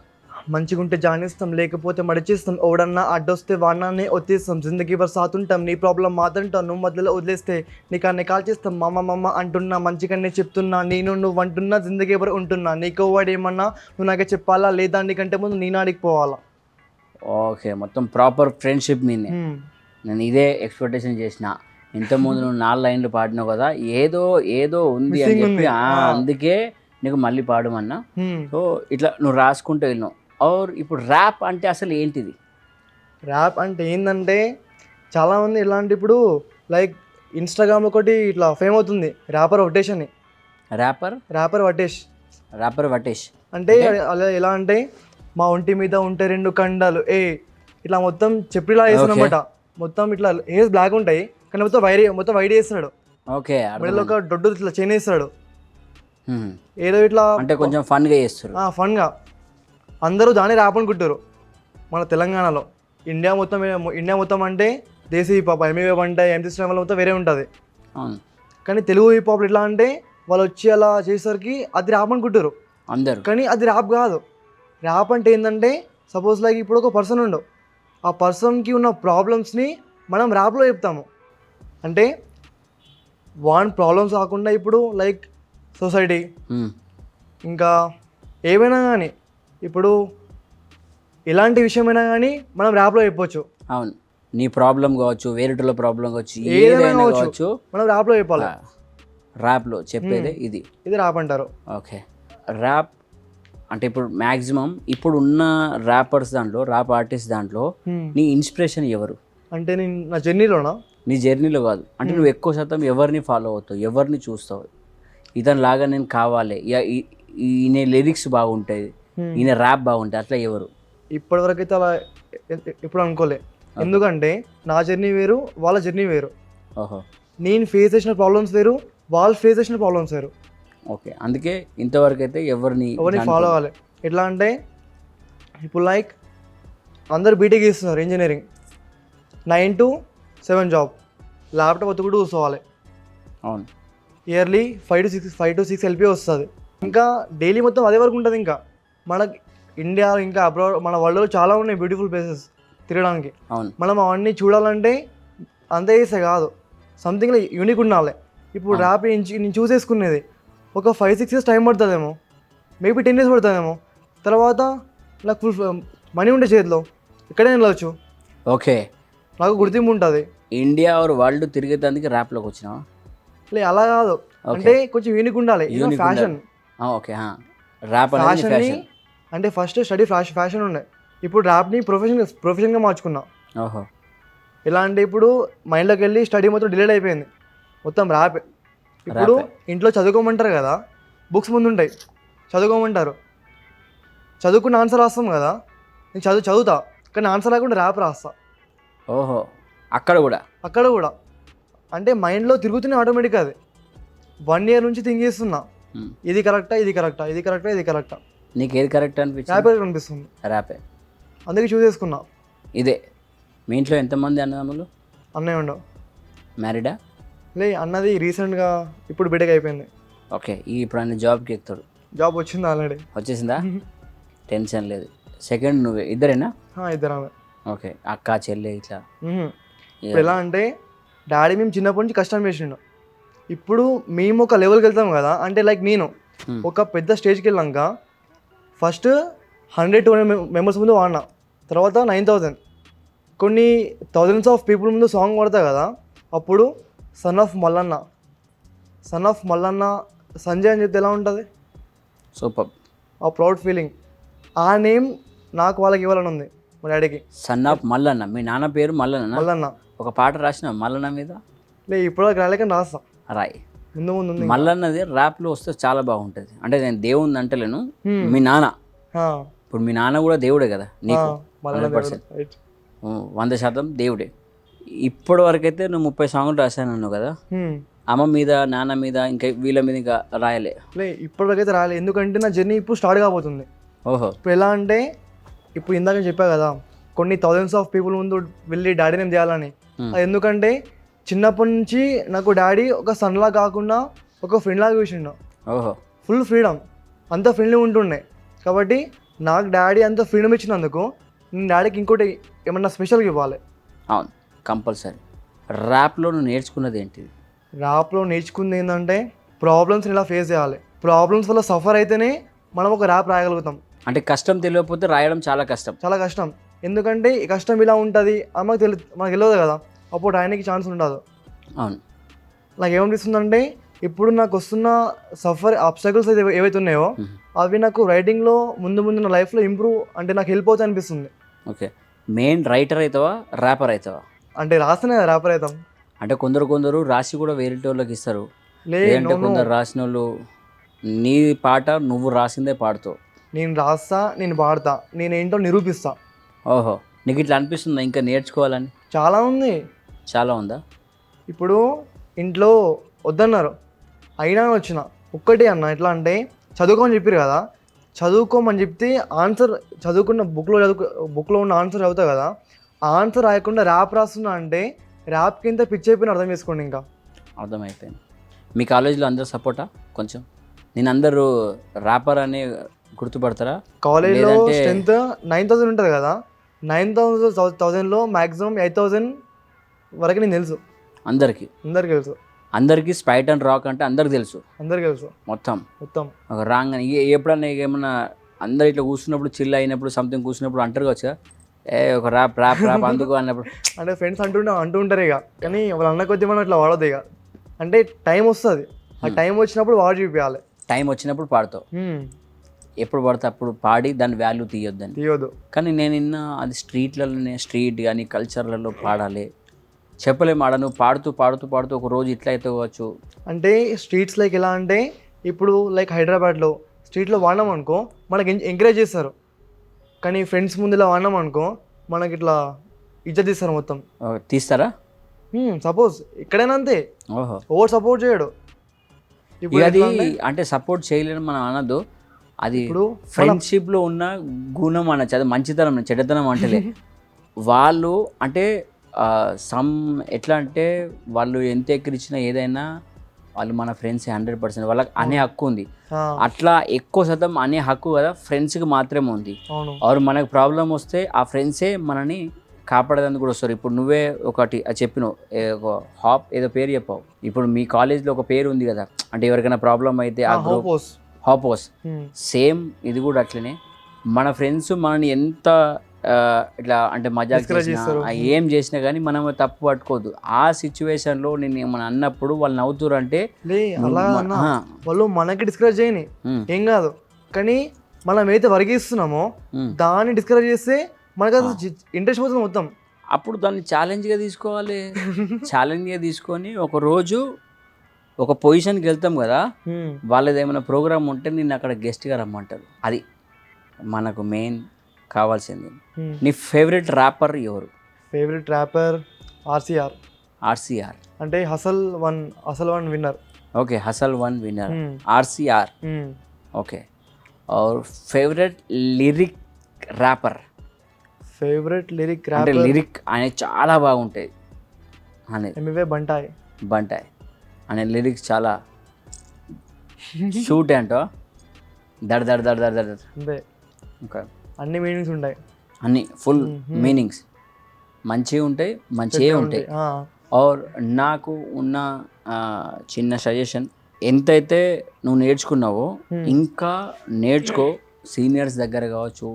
మంచిగుంటే జానిస్తాం, లేకపోతే మడిచేస్తాం, ఓడన్నా అడ్డొస్తే వాడినానే ఒత్తేస్తాం, జిందగీ వర్ సాతుంటాం, నీ ప్రాబ్లం మాతంటాం, నువ్వు మధ్యలో వదిలేస్తే నీకన్నే కాల్ చేస్తాం, మమ్మ అంటున్నా, మంచిగానే చెప్తున్నా, నేను నువ్వు అంటున్నా, జిందగీ వర్ ఉంటున్నా, నీకో వాడేమన్నా నువ్వు నాకే చెప్పాలా లేదా, నీకంటే ముందు నేను ఆడికి పోవాలా. ఓకే, మొత్తం ప్రాపర్ ఫ్రెండ్షిప్ మీనే. నేను ఇదే ఎక్స్పెక్టేషన్ చేసిన. ఇంతకుముందు నువ్వు 4 లైన్లు పాడినావు కదా, ఏదో ఉంది అని చెప్పి అందుకే నీకు మళ్ళీ పాడమన్నా. సో ఇట్లా నువ్వు రాసుకుంటూ వెళ్ళినావు. ఇప్పుడు ర్యాప్ అంటే అసలు ఏంటిది? ర్యాప్ అంటే ఏంటంటే చాలామంది ఎలాంటి ఇప్పుడు లైక్ ఇన్స్టాగ్రామ్ ఒకటి ఇట్లా ఫేమ్ అవుతుంది ర్యాపర్ వటేష్ అని. ర్యాపర్ వటేష్ అంటే అలా ఎలా అంటే మా ఒంటి మీద ఉంటే 2 కండాలు ఇట్లా మొత్తం చెప్పిలా వేస్తానమాట. మొత్తం ఇట్లా హెయిర్స్ బ్లాక్ ఉంటాయి కానీ మొత్తం వైట్ వేస్తాడు. ఓకే, మిడిల్ ఒక దొడ్డు ఇట్లా చైన్ వేస్తాడు. ఏదో ఇట్లా అంటే కొంచెం ఫన్గా చేస్తారు. ఫన్గా అందరూ దాన్ని ర్యాప్ అనుకుంటారు మన తెలంగాణలో. ఇండియా మొత్తం అంటే దేశీ హిప్ హాప్, ఎంఏ అంటే ఎంసీ స్టైల్ మొత్తం వేరే ఉంటుంది. కానీ తెలుగు హిప్ హాప్ ఎట్లా అంటే వాళ్ళు వచ్చి అలా చేసేసరికి అది ర్యాప్ అనుకుంటారు అందరు. కానీ అది ర్యాప్ కాదు. ర్యాప్ అంటే ఏంటంటే సపోజ్ లైక్ ఇప్పుడు ఒక పర్సన్ ఉండవు, ఆ పర్సన్కి ఉన్న ప్రాబ్లమ్స్ని మనం ర్యాప్లో చెప్తాము. అంటే వాన్ ప్రాబ్లమ్స్ కాకుండా ఇప్పుడు లైక్ సొసైటీ ఇంకా ఏమైనా కానీ ఇప్పుడు ఎలాంటి విషయమైనా కానీ మనం ర్యాప్లో చెప్పొచ్చు. అవును, నీ ప్రాబ్లం కావచ్చు, వేరేటోళ్ళ ప్రాబ్లం కావచ్చు, ఏదైనా కావచ్చు, మనం ర్యాప్లో చెప్పాలి. ర్యాప్లో చెప్పేదే ఇది ర్యాప్ అంటారు. ఓకే, ర్యాప్ అంటే ఇప్పుడు మ్యాక్సిమం ఇప్పుడు ఉన్న ర్యాపర్స్ దాంట్లో, ర్యాప్ ఆర్టిస్ట్ దాంట్లో నీ ఇన్స్పిరేషన్ ఎవరు? అంటే నేను నా జర్నీలోనా? నీ జర్నీలో కాదు, అంటే నువ్వు ఎక్కువ శాతం ఎవరిని ఫాలో అవుతావు, ఎవరిని చూస్తావు, ఇతను లాగా నేను కావాలి, ఈయన లిరిక్స్ బాగుంటాయి, ఈయన ర్యాప్ బాగుంటాయి, అట్లా ఎవరు? ఇప్పటివరకు అయితే అలా ఎప్పుడు అనుకోలే. ఎందుకంటే నా జర్నీ వేరు, వాళ్ళ జర్నీ వేరు. ఓహో, నేను ఫేస్ చేసిన ప్రాబ్లమ్స్ వేరు, వాళ్ళు ఫేస్ చేసిన ప్రాబ్లమ్స్ వేరు. ఓకే, అందుకే ఇంతవరకు అయితే ఎవరిని ఫాలో అవ్వాలి. ఎట్లా అంటే ఇప్పుడు లైక్ అందరు బీటెక్ చేస్తున్నారు, ఇంజనీరింగ్ 9 to 7 జాబ్, ల్యాప్టాప్ ఒత్తుకుంటూ కూర్చోవాలి. అవును, ఇయర్లీ 5 to 6 ఎల్పీ వస్తుంది. ఇంకా డైలీ మొత్తం అదే వరకు ఉంటుంది. ఇంకా మన ఇండియా ఇంకా అబ్రాడ్ మన వరల్డ్లో చాలా ఉన్నాయి బ్యూటిఫుల్ ప్లేసెస్ తిరగడానికి. అవును, మనం అవన్నీ చూడాలంటే అంతే చేస్తే కాదు, సంథింగ్ యూనిక్ ఉండాలి. ఇప్పుడు ర్యాప్ నేను చూసేసుకునేది ఒక 5-6 years టైం పడుతుందేమో, మేబీ 10 years పడుతుందేమో. తర్వాత నాకు ఫుల్ మనీ ఉండే చేతిలో ఇక్కడే వెళ్ళవచ్చు, ఓకే. నాకు గుర్తింపు ఉంటుంది. ఇండియా ఆర్ వరల్డ్ తిరిగేదానికి ర్యాప్లోకి వచ్చినావా? అలా కాదు, అంటే కొంచెం యూనిక్ ఉండాలి. Unique fashion okay. ర్యాప్ అనేది ఫ్యాషన్ని ఫ్యాషన్. అంటే ఫస్ట్ స్టడీ ఫ్యాషన్ ఉండే, ఇప్పుడు ర్యాప్ని ప్రొఫెషన్గా మార్చుకున్నా. ఓహో. ఎలా అంటే ఇప్పుడు మైండ్లోకి వెళ్ళి స్టడీ మొత్తం డిలేట్ అయిపోయింది, మొత్తం ర్యాప్. ఇప్పుడు ఇంట్లో చదువుకోమంటారు కదా, బుక్స్ ముందు ఉంటాయి, చదువుకోమంటారు, చదువుకున్న ఆన్సర్ రాస్తాం కదా, నేను చదువుతా కానీ ఆన్సర్ రాకుండా ర్యాప్ రాస్తా. ఓహో, అక్కడ కూడా అంటే మైండ్లో తిరుగుతూనే ఆటోమేటిక్. అది 1 year నుంచి థింక్ చేస్తున్నా, ఇది కరెక్టా, ఇది కరెక్టా, ఇది కరెక్టా, ఇది కరెక్టా. నీకు ఏది కరెక్ట్ అనిపించింది? ర్యాపే అనిపిస్తుంది, ర్యాపే. అందుకే చూస్ చేసుకున్నా. ఇదే. మీ ఇంట్లో ఎంతమంది అన్నదమ్ములు? అన్నయ్య ఉండవు. మ్యారీడా? అన్నది రీసెంట్గా ఇప్పుడు బీటెక్ అయిపోయింది. ఓకే. ఇప్పుడు ఆయన జాబ్కి ఎక్కుతాడు. జాబ్ వచ్చింది ఆల్రెడీ. వచ్చేసిందా? టెన్షన్ లేదు. సెకండ్ నువ్వే, ఇద్దరేనా? ఇద్దరు ఆమె. ఓకే. అక్క చెల్లె ఇట్లా? ఇప్పుడు ఎలా అంటే డాడీ మేము చిన్నప్పటి నుంచి కష్టం చేసిండు, ఇప్పుడు మేము ఒక లెవెల్కి వెళ్తాం కదా, అంటే లైక్ నేను ఒక పెద్ద స్టేజ్కి వెళ్ళాక ఫస్ట్ 100-200 మెంబర్స్ ముందు వాడినా, తర్వాత 9,000 కొన్ని థౌజండ్స్ ఆఫ్ పీపుల్ ముందు సాంగ్ పడతా కదా, అప్పుడు సన్ ఆఫ్ మల్లన్న సంజయ్ అని చెప్తే ఎలా ఉంటుంది? సూపర్. ఆ ప్రౌడ్ ఫీలింగ్, ఆ నేమ్ నాకు వాళ్ళకి ఇవ్వాలని ఉంది మా డాడీకి. Son of Mallanna. మీ నాన్న పేరు మల్లన్న. ఒక పాట రాసిన మల్లన్న మీద? ఇప్పుడు రాలేక రాస్తా, రాయి. ముందు మల్లన్నది ర్యాప్లో వస్తే చాలా బాగుంటుంది. అంటే నేను దేవుని అంటలేను, మీ నాన్న. ఇప్పుడు మీ నాన్న కూడా దేవుడే కదా నీకు, 100%. 100% దేవుడే. ఇప్పటి వరకు అయితే నువ్వు 30 సాంగ్లు రాశాను కదా, అమ్మ మీద, నాన్న మీద, ఇంకా వీళ్ళ మీద ఇంకా రాయలే? ఇప్పటివరకు అయితే రాయలే, ఎందుకంటే నా జర్నీ ఇప్పుడు స్టార్ట్ కాబోతుంది. ఓహో. ఇప్పుడు ఎలా అంటే ఇప్పుడు ఇందాక చెప్పా కదా, కొన్ని థౌజండ్స్ ఆఫ్ పీపుల్ ముందు వెళ్ళి డాడీ నేమ్ చేయాలని. అది ఎందుకంటే చిన్నప్పటి నుంచి నాకు డాడీ ఒక సన్లా కాకుండా ఒక ఫ్రెండ్ లాగా చూసిండు. ఓహో. ఫుల్ ఫ్రీడమ్, అంత ఫ్రెండ్లీ ఉంటుండే. కాబట్టి నాకు డాడీ అంత ఫ్రీడమ్ ఇచ్చినందుకు నేను డాడీకి ఇంకోటి ఏమన్నా స్పెషల్గా ఇవ్వాలి. అవును, కంపల్సరీ. ర్యాప్లో నువ్వు నేర్చుకున్నది ఏంటిది? ర్యాప్లో నేర్చుకుంది ఏంటంటే ప్రాబ్లమ్స్ని ఇలా ఫేస్ చేయాలి, ప్రాబ్లమ్స్ వల్ల సఫర్ అయితేనే మనం ఒక ర్యాప్ రాయగలుగుతాం. అంటే కష్టం తెలియకపోతే రాయడం చాలా కష్టం. ఎందుకంటే ఈ కష్టం ఇలా ఉంటుంది అని మనకు తెలియదు కదా, అప్పుడు రాయడానికి ఛాన్స్ ఉండదు. అవును. నాకు ఏమనిపిస్తుందంటే ఇప్పుడు నాకు వస్తున్న అబ్స్టకల్స్ ఏవైతే ఉన్నాయో అవి నాకు రైటింగ్లో ముందు నా లైఫ్లో ఇంప్రూవ్ అంటే నాకు హెల్ప్ అవుతాయి అనిపిస్తుంది. ఓకే. మెయిన్ రైటర్ అవుతావా, ర్యాపర్ అవుతావా? అంటే రాస్తేనే ర్యాపర్ అవుతాం. అంటే కొందరు రాసి కూడా వేరే వాళ్ళకి ఇస్తారు, లేదంటే కొందరు రాసిన వాళ్ళు నీ పాట నువ్వు రాసిందే పాడుతావు. నేను రాస్తా, నేను పాడతా, నేనేంటో నిరూపిస్తా. ఓహో. నీకు ఇట్లా అనిపిస్తుందా ఇంకా నేర్చుకోవాలని? చాలా ఉందా? ఇప్పుడు ఇంట్లో వద్దన్నారు, అయినా వచ్చిన ఒక్కటే అన్న, ఎట్లా అంటే చదువుకోమని చెప్పారు కదా, చదువుకోమని చెప్తే ఆన్సర్ చదువుకున్న బుక్లో ఉన్న ఆన్సర్ చదువుతా కదా, ఆ ఆన్సర్ రాయకుండా ర్యాప్ రాస్తున్నా అంటే ర్యాప్ కింద పిచ్చి అయిపోయిన అర్థం చేసుకోండి. ఇంకా అర్థమైపోయింది. మీ కాలేజీలో అందరూ సపోర్టా? కొంచెం నేను అందరూ ర్యాపర్ అని గుర్తుపడతారా? కాలేజ్లో స్ట్రెంత్ 9,000 ఉంటుంది కదా, 9,000లో మ్యాక్సిమం 8,000 వరకు నేను తెలుసు. అందరికీ తెలుసు. అందరికీ స్ప్రైట్ అండ్ రాక్ అంటే అందరికి తెలుసు. మొత్తం ఒక రాంగ్ అని ఎప్పుడన్నా ఏమన్నా అందరు ఇట్లా కూర్చున్నప్పుడు చిల్ అయినప్పుడు సంథింగ్ కూర్చున్నప్పుడు అంటారు వచ్చా ఒక ర్యాప్ అందుకు అన్నప్పుడు అంటే ఫ్రెండ్స్ అంటూ ఉంటారు ఇక, కానీ వాళ్ళు అన్న కొద్ది మనం ఇట్లా వాడదు ఇక. అంటే టైం వస్తుంది, ఆ టైం వచ్చినప్పుడు వాడు చూపించాలి. టైం వచ్చినప్పుడు పాడతావు, ఎప్పుడు పడితే అప్పుడు పాడి దాని వాల్యూ తీయొద్దు. కానీ నేను అది స్ట్రీట్ కానీ కల్చర్లలో పాడాలి చెప్పలేము. ఆడ నువ్వు పాడుతూ ఒక రోజు ఇట్లా అయితే కావచ్చు. అంటే స్ట్రీట్స్ లైక్ ఎలా అంటే ఇప్పుడు లైక్ హైదరాబాద్లో స్ట్రీట్లో వాడినాం అనుకో మనకి ఎంకరేజ్ చేస్తారు, కానీ ఫ్రెండ్స్ ముందు ఇలా వాడినాం అనుకో మనకి ఇట్లా ఇజ్జత్ తీస్తారు మొత్తం. తీస్తారా? సపోజ్ ఇక్కడైనా అంతే. ఓహో. ఓవర్ సపోర్ట్ చేయడు. ఇప్పుడు అది అంటే సపోర్ట్ చేయలేని మనం అనద్దు, అది ఇప్పుడు ఫ్రెండ్షిప్లో ఉన్న గుణం అనొచ్చు, అది మంచితనం, చెడ్డతనం అంటలే. వాళ్ళు అంటే ఎట్లా అంటే వాళ్ళు ఎంత ఎక్కిరిచ్చినా ఏదైనా వాళ్ళు మన ఫ్రెండ్స్ 100% వాళ్ళకి అనే హక్కు ఉంది. అట్లా ఎక్కువ శాతం అనే హక్కు కదా ఫ్రెండ్స్కి మాత్రమే ఉంది. ఆరు మనకు ప్రాబ్లం వస్తే ఆ ఫ్రెండ్సే మనని కాపాడేందుకు కూడా వస్తారు. ఇప్పుడు నువ్వే ఒకటి చెప్పినావు, ఒక హాప్ ఏదో పేరు చెప్పావు. ఇప్పుడు మీ కాలేజ్లో ఒక పేరు ఉంది కదా, అంటే ఎవరికైనా ప్రాబ్లం అయితే ఆ గ్రూప్ హాపోస్. సేమ్ ఇది కూడా అట్లనే. మన ఫ్రెండ్స్ మనని ఎంత ఇట్లా అంటే మజాక్ చేసినా ఏం చేసినా కానీ మనం తప్పు పట్టుకోవద్దు. ఆ సిచ్యువేషన్లో నేను ఏమన్నా అన్నప్పుడు వాళ్ళు నవ్వుతారు అంటే వాళ్ళు మనకి డిస్కరేజ్ చేయని ఏం కాదు, కానీ మనం ఏదైతే వర్గిస్తున్నామో దాన్ని డిస్కరేజ్ చేస్తే మనకు అది ఇంట్రెస్ట్ పోతుంది మొత్తం. అప్పుడు దాన్ని ఛాలెంజ్గా తీసుకోవాలి. ఛాలెంజ్గా తీసుకొని ఒక రోజు ఒక పొజిషన్కి వెళ్తాం కదా, వాళ్ళది ఏమైనా ప్రోగ్రామ్ ఉంటే నిన్ను అక్కడ గెస్ట్గా రమ్మంటారు. అది మనకు మెయిన్ కావాల్సింది. నీ ఫేవరెట్ ర్యాపర్ ఎవరు? Favourite rapper RCR. ఆర్సీఆర్ అంటే hustle one winner. Okay, hustle one winner RCR. Okay, और favourite lyric rapper? Favourite lyric అంటే లిరిక్ ఆయన చాలా బాగుంటాయి అనేది ఎంవే బంటాయ్ అనే లిరిక్స్ చాలా షూట్ ఏంటో దడ్ దడ్ దడ్ దడ్ దడ్ అంతే. ఓకే, అన్ని మీనింగ్స్ ఉంటాయి, అన్ని ఫుల్ మీనింగ్స్ మంచిగా ఉంటాయి, మంచిగా ఉంటాయి. ఆర్ నాకు ఉన్న చిన్న సజెషన్, ఎంతైతే నువ్వు నేర్చుకున్నావో ఇంకా నేర్చుకో. సీనియర్స్ దగ్గర కావచ్చు,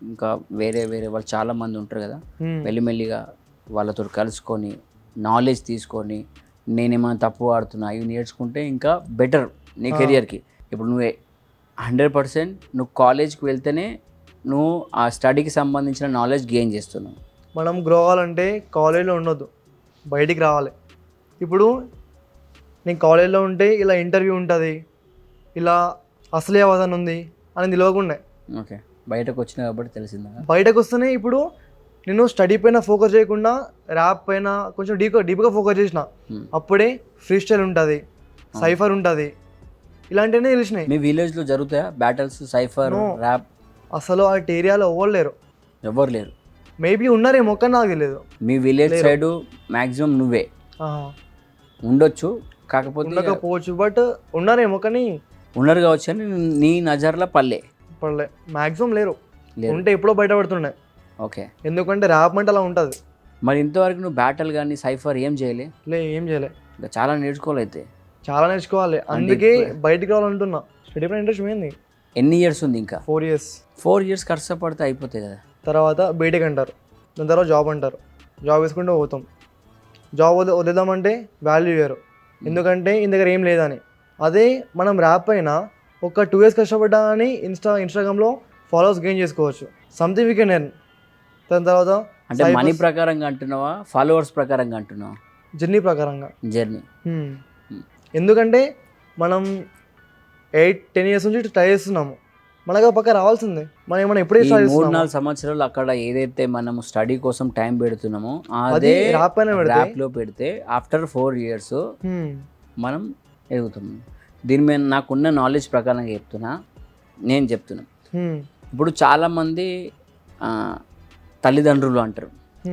ఇంకా వేరే వాళ్ళు చాలామంది ఉంటారు కదా, మెల్లిమెల్లిగా వాళ్ళతో కలుసుకొని నాలెడ్జ్ తీసుకొని నేనేమైనా తప్పు ఆడుతున్నా ఇవి నేర్చుకుంటే ఇంకా బెటర్ నీ కెరియర్కి. ఇప్పుడు నువ్వే 100% నువ్వు కాలేజ్కి వెళ్తేనే నువ్వు ఆ స్టడీకి సంబంధించిన నాలెడ్జ్ గెయిన్ చేస్తున్నావు. మనం గ్రో అవ్వాలంటే కాలేజ్లో ఉండొద్దు, బయటికి రావాలి. ఇప్పుడు నేను కాలేజ్లో ఉంటే ఇలా ఇంటర్వ్యూ ఉంటుంది, ఇలా అసలే అవధానం ఉంది అని తెలియకుండా. ఓకే, బయటకు వచ్చినా కాబట్టి తెలిసిందా? బయటకు వస్తేనే ఇప్పుడు నేను స్టడీ పైన ఫోకస్ చేయకుండా ర్యాప్ పైన కొంచెం డీప్గా ఫోకస్ చేసిన. అప్పుడే ఫ్రీ స్టైల్ ఉంటుంది, సైఫర్ ఉంటుంది, ఇలాంటివన్నీ తెలిసినాయి. మీ విలేజ్లో జరుగుతాయా బ్యాటిల్స్, సైఫర్, ర్యాప్? అసలు ఆ ఏరియాలో ఎవరు లేరు. మేబీ ఉన్నారేమో కానీ నాకు తెలియదు. మీ విలేజ్ సైడ్ మ్యాక్సిమం నువ్వే ఉండొచ్చు, కాకపోతే ఉండకపోవచ్చు, బట్ ఉన్నారేమో కానీ ఉన్నారు కావచ్చు అని నీ నజర్లో పడలే మ్యాక్సిమం లేరు. ఉంటే ఎప్పుడో బయటపడుతుండే. ఓకే, ఎందుకంటే ర్యాప్ అంటే అలా ఉంటుంది. మరి ఇంతవరకు నువ్వు బ్యాటిల్ కానీ సైఫర్ ఏం చేయలే? ఏం చేయలే. ఇంకా చాలా నేర్చుకోవాలి. అయితే చాలా నేర్చుకోవాలి, అందుకే బయటికి రావాలంటున్నా. స్టడీ పైన ఇంట్రెస్ట్ పోయింది. ఎన్ని ఇయర్స్ ఉంది ఇంకా? 4 years. 4 years కష్టపడితే అయిపోతాయి కదా. తర్వాత బీటెక్ అంటారు, దాని తర్వాత జాబ్ అంటారు. జాబ్ వేసుకుంటూ పోతాం. జాబ్ వదిలేద్దామంటే వాల్యూ ఇవ్వరు, ఎందుకంటే ఇంత దగ్గర ఏం లేదని. అదే మనం ర్యాప్ అయినా ఒక 2 years కష్టపడ్డా అని ఇన్స్టాగ్రామ్లో ఫాలోవర్స్ గెయిన్ చేసుకోవచ్చు. Something we can earn. దాని తర్వాత అంటే మనీ ప్రకారంగా అంటున్నావా, ఫాలోవర్స్ ప్రకారంగా అంటున్నావా? జర్నీ ప్రకారంగా. జర్నీ. ఎందుకంటే మనం 8-10 years నుంచి ట్రై చేస్తున్నాము, మనకు పక్క రావాల్సిందే. మనం ఏమైనా ఎప్పుడే 3-4 సంవత్సరాలు అక్కడ ఏదైతే మనం స్టడీ కోసం టైం పెడుతున్నామో అదే ర్యాప్లో పెడితే ఆఫ్టర్ 4 years మనం ఎదుగుతున్నాం. దీని మీద నాకున్న నాలెడ్జ్ ప్రకారంగా నేను చెప్తున్నా. ఇప్పుడు చాలామంది తల్లిదండ్రులు అంటారు,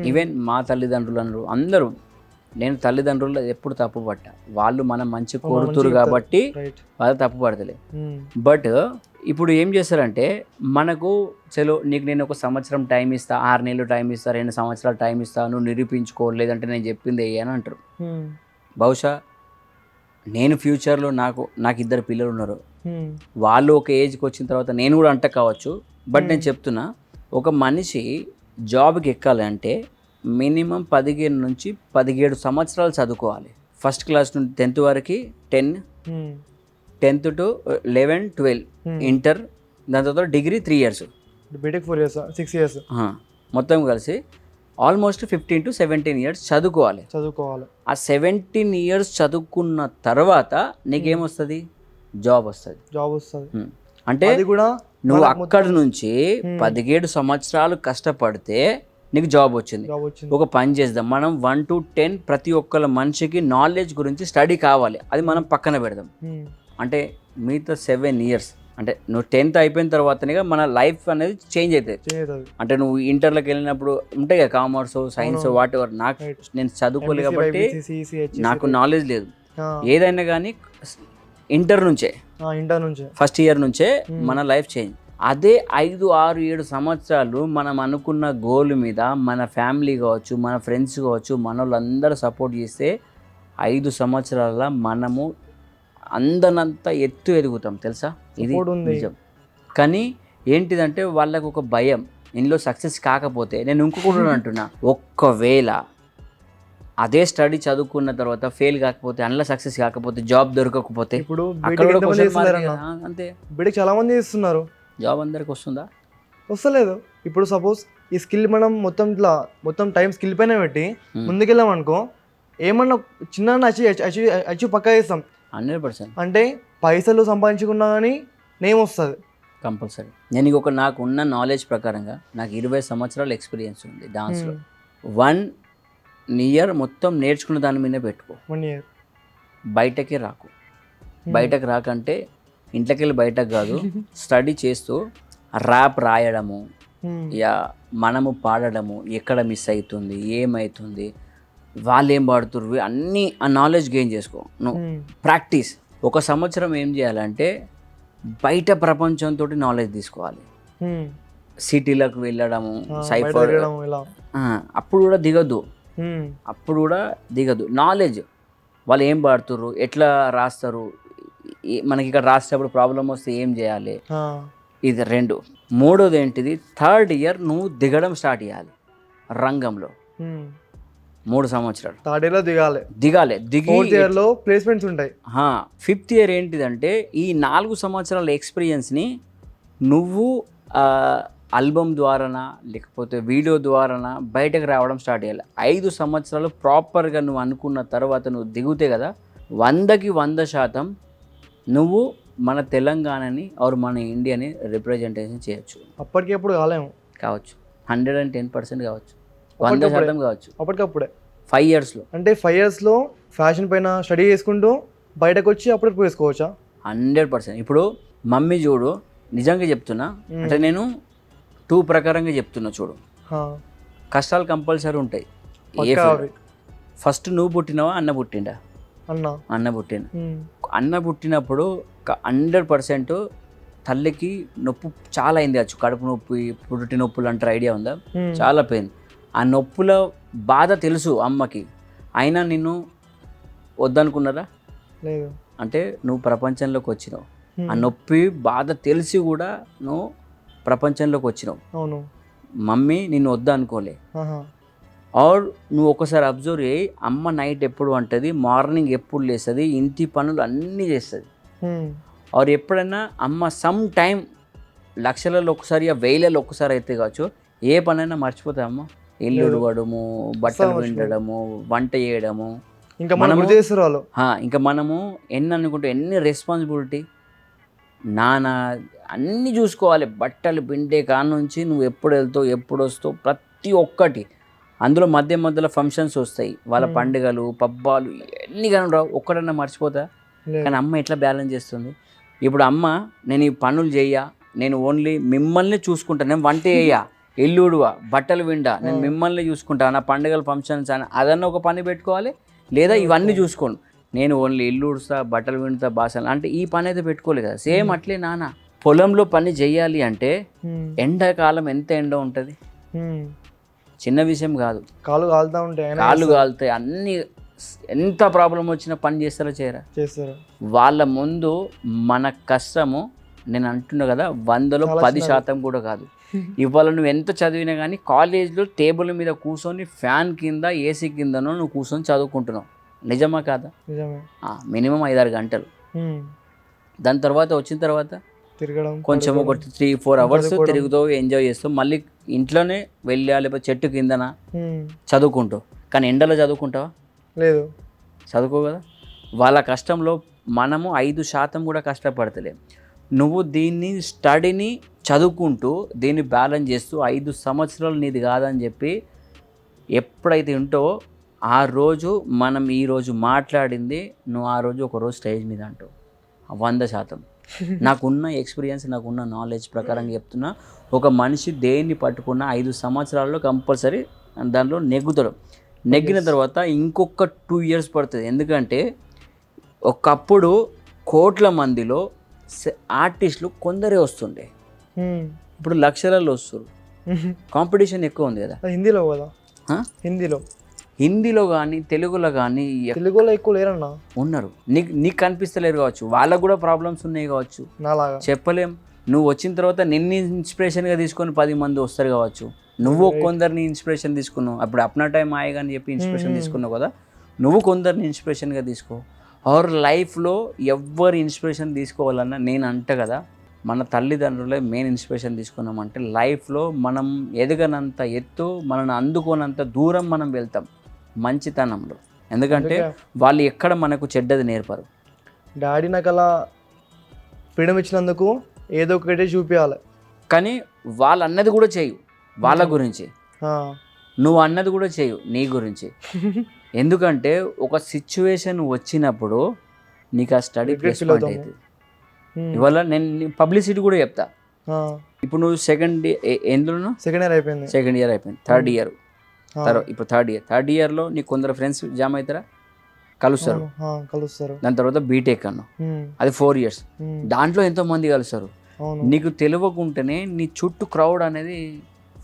ఈవెన్ మా తల్లిదండ్రులు అన్నారు, అందరూ. నేను తల్లిదండ్రులు ఎప్పుడు తప్పు పట్టా, వాళ్ళు మనం మంచి కోరుతురు కాబట్టి వాళ్ళు తప్పు పడతలే. బట్ ఇప్పుడు ఏం చేస్తారంటే మనకు చలో నీకు నేను 1 సంవత్సరం టైం ఇస్తా, 6 నెలలు టైం ఇస్తా, 2 సంవత్సరాలు టైం ఇస్తా, నువ్వు నిరూపించుకో, లేదంటే నేను చెప్పింది అని అంటారు. బహుశా నేను ఫ్యూచర్లో నాకు 2 పిల్లలు ఉన్నారు, వాళ్ళు ఒక ఏజ్కి వచ్చిన తర్వాత నేను కూడా అంట కావచ్చు. బట్ నేను చెప్తున్నా, ఒక మనిషి జాబ్కి ఎక్కాలి అంటే మినిమం 15 నుంచి 17 సంవత్సరాలు చదువుకోవాలి. ఫస్ట్ క్లాస్ నుండి 10th వరకు 10th to 11, 12 ఇంటర్, దాని తర్వాత degree 3 years, BTech 4 years, 6 years, మొత్తం కలిసి ఆల్మోస్ట్ 15 to 17 years చదువుకోవాలి. ఆ 17 years చదువుకున్న తర్వాత నీకేమొస్తుంది? జాబ్ వస్తుంది. అంటే నువ్వు అక్కడి నుంచి 17 సంవత్సరాలు కష్టపడితే నీకు జాబ్ వచ్చింది. ఒక పని చేద్దాం, మనం 1 to 10 ప్రతి ఒక్కళ్ళ మనిషికి నాలెడ్జ్ గురించి స్టడీ కావాలి, అది మనం పక్కన పెడదాం. అంటే మిగతా 7 years అంటే నువ్వు 10th అయిపోయిన తర్వాతనే మన లైఫ్ అనేది చేంజ్ అవుతుంది. అంటే నువ్వు ఇంటర్లోకి వెళ్ళినప్పుడు ఉంటాయి కదా, కామర్స్, సైన్స్, వాట్ ఎవర్. నేను చదువుకోలేదు కాబట్టి నాకు నాలెడ్జ్ లేదు. ఏదైనా కానీ ఇంటర్ నుంచే ఫస్ట్ ఇయర్ నుంచే మన లైఫ్ చేంజ్. అదే 5, 6, 7 సంవత్సరాలు మనం అనుకున్న గోల్ మీద మన ఫ్యామిలీ కావచ్చు, మన ఫ్రెండ్స్ కావచ్చు, మనోళ్ళందరూ సపోర్ట్ చేస్తే 5 సంవత్సరాల మనము అందనంత ఎత్తు ఎదుగుతాం తెలుసా? ఇది Support ఉంది. నిజం. కానీ ఏంటిదంటే వాళ్ళకు ఒక భయం, ఇందులో సక్సెస్ కాకపోతే నేను ఇంకొకటి అంటున్నా, ఒక్కవేళ అదే స్టడీ చదువుకున్న తర్వాత ఫెయిల్ కాకపోతే, అందులో సక్సెస్ కాకపోతే, జాబ్ దొరకకపోతే ఇప్పుడు అక్కడ బీటెక్ కూడా ఎంతమంది question mark చేస్తున్నారన్న? కదా, అంతే. బీటెక్ చాలా మంది చేస్తున్నారు, జాబ్ అందరికి వస్తుందా? వస్తలేదు. ఇప్పుడు సపోజ్ ఈ స్కిల్ మనం మొత్తం టైం స్కిల్ పైన పెట్టి ముందుకెళ్ళాం అనుకో, ఏమన్నా చిన్న అచీవ్ పక్కా చేస్తాం. 100% అంటే పైసలు సంపాదించుకున్నా కానీ నేమ్ వస్తుంది. కంపల్సరీ. నేను నాకు ఉన్న నాలెడ్జ్ ప్రకారంగా నాకు 20 సంవత్సరాల ఎక్స్పీరియన్స్ ఉంది డాన్స్లో. 1 ఇయర్ మొత్తం నేర్చుకున్న దాని మీదే పెట్టుకో, 1 year బయటకే రాకు. బయటకు రాకంటే ఇంట్లోకి వెళ్ళి బయటకు కాదు, స్టడీ చేస్తూ ర్యాప్ రాయడము, యా మనము పాడడము, ఎక్కడ మిస్ అవుతుంది, ఏమవుతుంది, వాళ్ళు ఏం పాడుతుర్రు, అన్నీ ఆ నాలెడ్జ్ గెయిన్ చేసుకో. నువ్వు ప్రాక్టీస్. 1 సంవత్సరం ఏం చేయాలంటే బయట ప్రపంచంతో నాలెడ్జ్ తీసుకోవాలి. సిటీలకు వెళ్ళడము, సైఫర్, అప్పుడు కూడా దిగదు. నాలెడ్జ్, వాళ్ళు ఏం పాడుతుర్రు, ఎట్లా రాస్తారు, మనకి ఇక్కడ రాసేటప్పుడు ప్రాబ్లం వస్తే ఏం చేయాలి, ఇది 2. 3వది ఏంటిది, 3rd ఇయర్ నువ్వు దిగడం స్టార్ట్ చేయాలి రంగంలో. 3 సంవత్సరాలు 3rd year లో దిగాలి. దిగి 4th year లో ప్లేస్మెంట్స్ ఉంటాయి. 5th ఇయర్ ఏంటిదంటే ఈ 4 సంవత్సరాల ఎక్స్పీరియన్స్ని నువ్వు ఆల్బమ్ ద్వారానా లేకపోతే వీడియో ద్వారానా బయటకు రావడం స్టార్ట్ చేయాలి. 5 సంవత్సరాలు ప్రాపర్గా నువ్వు అనుకున్న తర్వాత నువ్వు దిగుతే కదా 100కి 100% నువ్వు మన తెలంగాణని మన ఇండియాని రిప్రజెంటేషన్ చేయొచ్చు. అప్పటికప్పుడు కావచ్చు 110% కావచ్చు, 100% కావచ్చు అప్పటికప్పుడే. 5 ఇయర్స్లో అంటే 5 yearsలో ఫ్యాషన్ పైన స్టడీ చేసుకుంటూ బయటకు వచ్చి అప్పటికి వేసుకోవచ్చా? 100%. ఇప్పుడు మమ్మీ చూడు, నిజంగా చెప్తున్నా, అంటే నేను 2 ప్రకారంగా చెప్తున్నా చూడు. కష్టాలు కంపల్సరీ ఉంటాయి. ఫస్ట్ నువ్వు పుట్టినావా, అన్న పుట్టిండా? అన్న పుట్టిండు. అన్న పుట్టినప్పుడు 100% తల్లికి నొప్పి చాలా అయింది. కడుపు నొప్పి, పురుటి నొప్పులు అంటారు, ఐడియా ఉందా? చాలా పెయిన్. ఆ నొప్పుల బాధ తెలుసు అమ్మకి, అయినా నిన్ను వద్దనుకున్నారా? లేదు. అంటే నువ్వు ప్రపంచంలోకి వచ్చినావు, ఆ నొప్పి బాధ తెలిసి కూడా నువ్వు ప్రపంచంలోకి వచ్చినావు. అవును. మమ్మీ నిన్ను వద్దనుకోలే. ఆర్ నువ్వు ఒకసారి అబ్జర్వ్ చేయి, అమ్మ నైట్ ఎప్పుడు అంటుంది, మార్నింగ్ ఎప్పుడు లేస్తుంది, ఇంటి పనులు అన్నీ చేస్తుంది. ఆర్ ఎప్పుడైనా అమ్మ సమ్ టైం లక్షలలో ఒకసారి, 1000లలో ఒకసారి అయితే కావచ్చు, ఏ పనైనా మర్చిపోతాయి అమ్మ. ఇల్లు ఉడవడము, బట్టలు పిండడము, వంట చేయడము, ఇంకా మనము ఎన్ని రెస్పాన్సిబిలిటీ, నాన్న అన్నీ చూసుకోవాలి. బట్టలు పిండే కాడ నుంచి నువ్వు ఎప్పుడు వెళ్తావు, ఎప్పుడు వస్తావు, ప్రతి ఒక్కటి. అందులో మధ్యలో ఫంక్షన్స్ వస్తాయి, వాళ్ళ పండుగలు, పబ్బాలు, ఎన్ని కానీ రావు, ఒక్కడన్నా మర్చిపోతా. కానీ అమ్మ ఎట్లా బ్యాలెన్స్ చేస్తుంది? ఇప్పుడు అమ్మ, నేను ఈ పనులు చెయ్యా, నేను ఓన్లీ మిమ్మల్ని చూసుకుంటా, నేను వంట చేయ, ఇల్లు ఉడువ, బట్టలు విండా, నేను మిమ్మల్ని చూసుకుంటా, నా పండుగలు ఫంక్షన్స్ అని అదన్నా ఒక పని పెట్టుకోవాలి. లేదా ఇవన్నీ చూసుకోండి, నేను ఓన్లీ ఇల్లు ఉడుస్తా, బట్టలు విండుతా, బాసలు అంటే ఈ పని అయితే పెట్టుకోలేదు కదా. సేమ్ అట్లే నాన్న పొలంలో పని చెయ్యాలి అంటే ఎండాకాలం ఎంత ఎండ ఉంటుంది, చిన్న విషయం కాదు. కాళ్ళు కాలుతాయి, అన్ని ఎంత ప్రాబ్లం వచ్చినా పని చేస్తారో చేయరా? వాళ్ళ ముందు మన కష్టము, నేను అంటున్నా కదా, 100లో 10% కూడా కాదు. ఇవాళ నువ్వు ఎంత చదివినా కానీ కాలేజ్లో టేబుల్ మీద కూర్చొని ఫ్యాన్ కింద, ఏసీ కిందనో నువ్వు కూర్చొని చదువుకుంటున్నావు, నిజమా కాదా? మినిమం 5-6 గంటలు. దాని తర్వాత వచ్చిన తర్వాత తిరగడం, కొంచెం ఒక 3-4 అవర్స్ తిరుగుతావు, ఎంజాయ్ చేస్తావు, మళ్ళీ ఇంట్లోనే వెళ్ళా, లేకపోతే చెట్టు కిందన చదువుకుంటావు. కానీ ఎండలో చదువుకుంటావా? లేదు, చదువుకో కదా. వాళ్ళ కష్టంలో మనము 5% కూడా కష్టపడతలేం. నువ్వు దీన్ని స్టడీని చదువుకుంటూ దీన్ని బ్యాలెన్స్ చేస్తూ 5 సంవత్సరాలు నీది కాదని చెప్పి ఎప్పుడైతే ఉంటావో ఆ రోజు మనం ఈరోజు మాట్లాడింది నువ్వు ఆ రోజు ఒకరోజు స్టేజ్ మీద అంటావు 100%. నాకున్న ఎక్స్పీరియన్స్, నాకున్న నాలెడ్జ్ ప్రకారంగా చెప్తున్నా, ఒక మనిషి దేన్ని పట్టుకున్న 5 సంవత్సరాల్లో కంపల్సరీ దానిలో నెగ్గుతాడు. నెగ్గిన తర్వాత ఇంకొక 2 years పడుతుంది. ఎందుకంటే ఒకప్పుడు కోట్ల మందిలో ఆర్టిస్టులు కొందరే వస్తుండే, ఇప్పుడు లక్షలలో వస్తారు, కాంపిటీషన్ ఎక్కువ ఉంది కదా. అది హిందీలో కదా, ఆ? హిందీలో కానీ తెలుగులో కానీ తెలుగులో ఎక్కువ లేరన్నా ఉన్నారు. నీకు కనిపిస్తలేరు కావచ్చు, వాళ్ళకు కూడా ప్రాబ్లమ్స్ ఉన్నాయి కావచ్చు, నాలాగా చెప్పలేం. నువ్వు వచ్చిన తర్వాత నిన్ను ఇన్స్పిరేషన్గా తీసుకొని 10 మంది వస్తారు కావచ్చు. నువ్వు కొందరిని ఇన్స్పిరేషన్ తీసుకున్నావు, అప్పుడు అప్నా టైం ఆయేగా అని చెప్పి ఇన్స్పిరేషన్ తీసుకున్నావు కదా, నువ్వు కొందరిని ఇన్స్పిరేషన్గా తీసుకో. ఆర్ లైఫ్లో ఎవ్వరు ఇన్స్పిరేషన్ తీసుకోవాలన్నా నేను అంట కదా, మన తల్లిదండ్రులే మెయిన్ ఇన్స్పిరేషన్ తీసుకున్నామంటే లైఫ్లో మనం ఎదగనంత ఎత్తు, మనల్ని అందుకోనంత దూరం మనం వెళ్తాం మంచితనంలో. ఎందుకంటే వాళ్ళు ఎక్కడ మనకు చెడ్డది నేర్పరు. డాడీ నాకు అలా ఫ్రీడమ్ ఇచ్చినందుకు ఏదో ఒకటి చూపించాలి, కానీ వాళ్ళు అన్నది కూడా చేయు వాళ్ళ గురించి, నువ్వు అన్నది కూడా చేయు నీ గురించి. ఎందుకంటే ఒక సిచ్యువేషన్ వచ్చినప్పుడు నీకు ఆ స్టడీ ప్లస్ పాయింట్ అవుతుంది. ఇవాళ నేను పబ్లిసిటీ కూడా చెప్తా. ఇప్పుడు నువ్వు ఎందులో సెకండ్ ఇయర్ అయిపోయింది, థర్డ్ ఇయర్ ఇప్పుడు థర్డ్ ఇయర్లో నీకు కొందరు ఫ్రెండ్స్ జామ్ అవుతారా, కలుస్తారు. దాని తర్వాత బీటెక్ అన్నావు, అది 4 years, దాంట్లో ఎంతో మంది కలుస్తారు. నీకు తెలియకుంటేనే నీ చుట్టూ క్రౌడ్ అనేది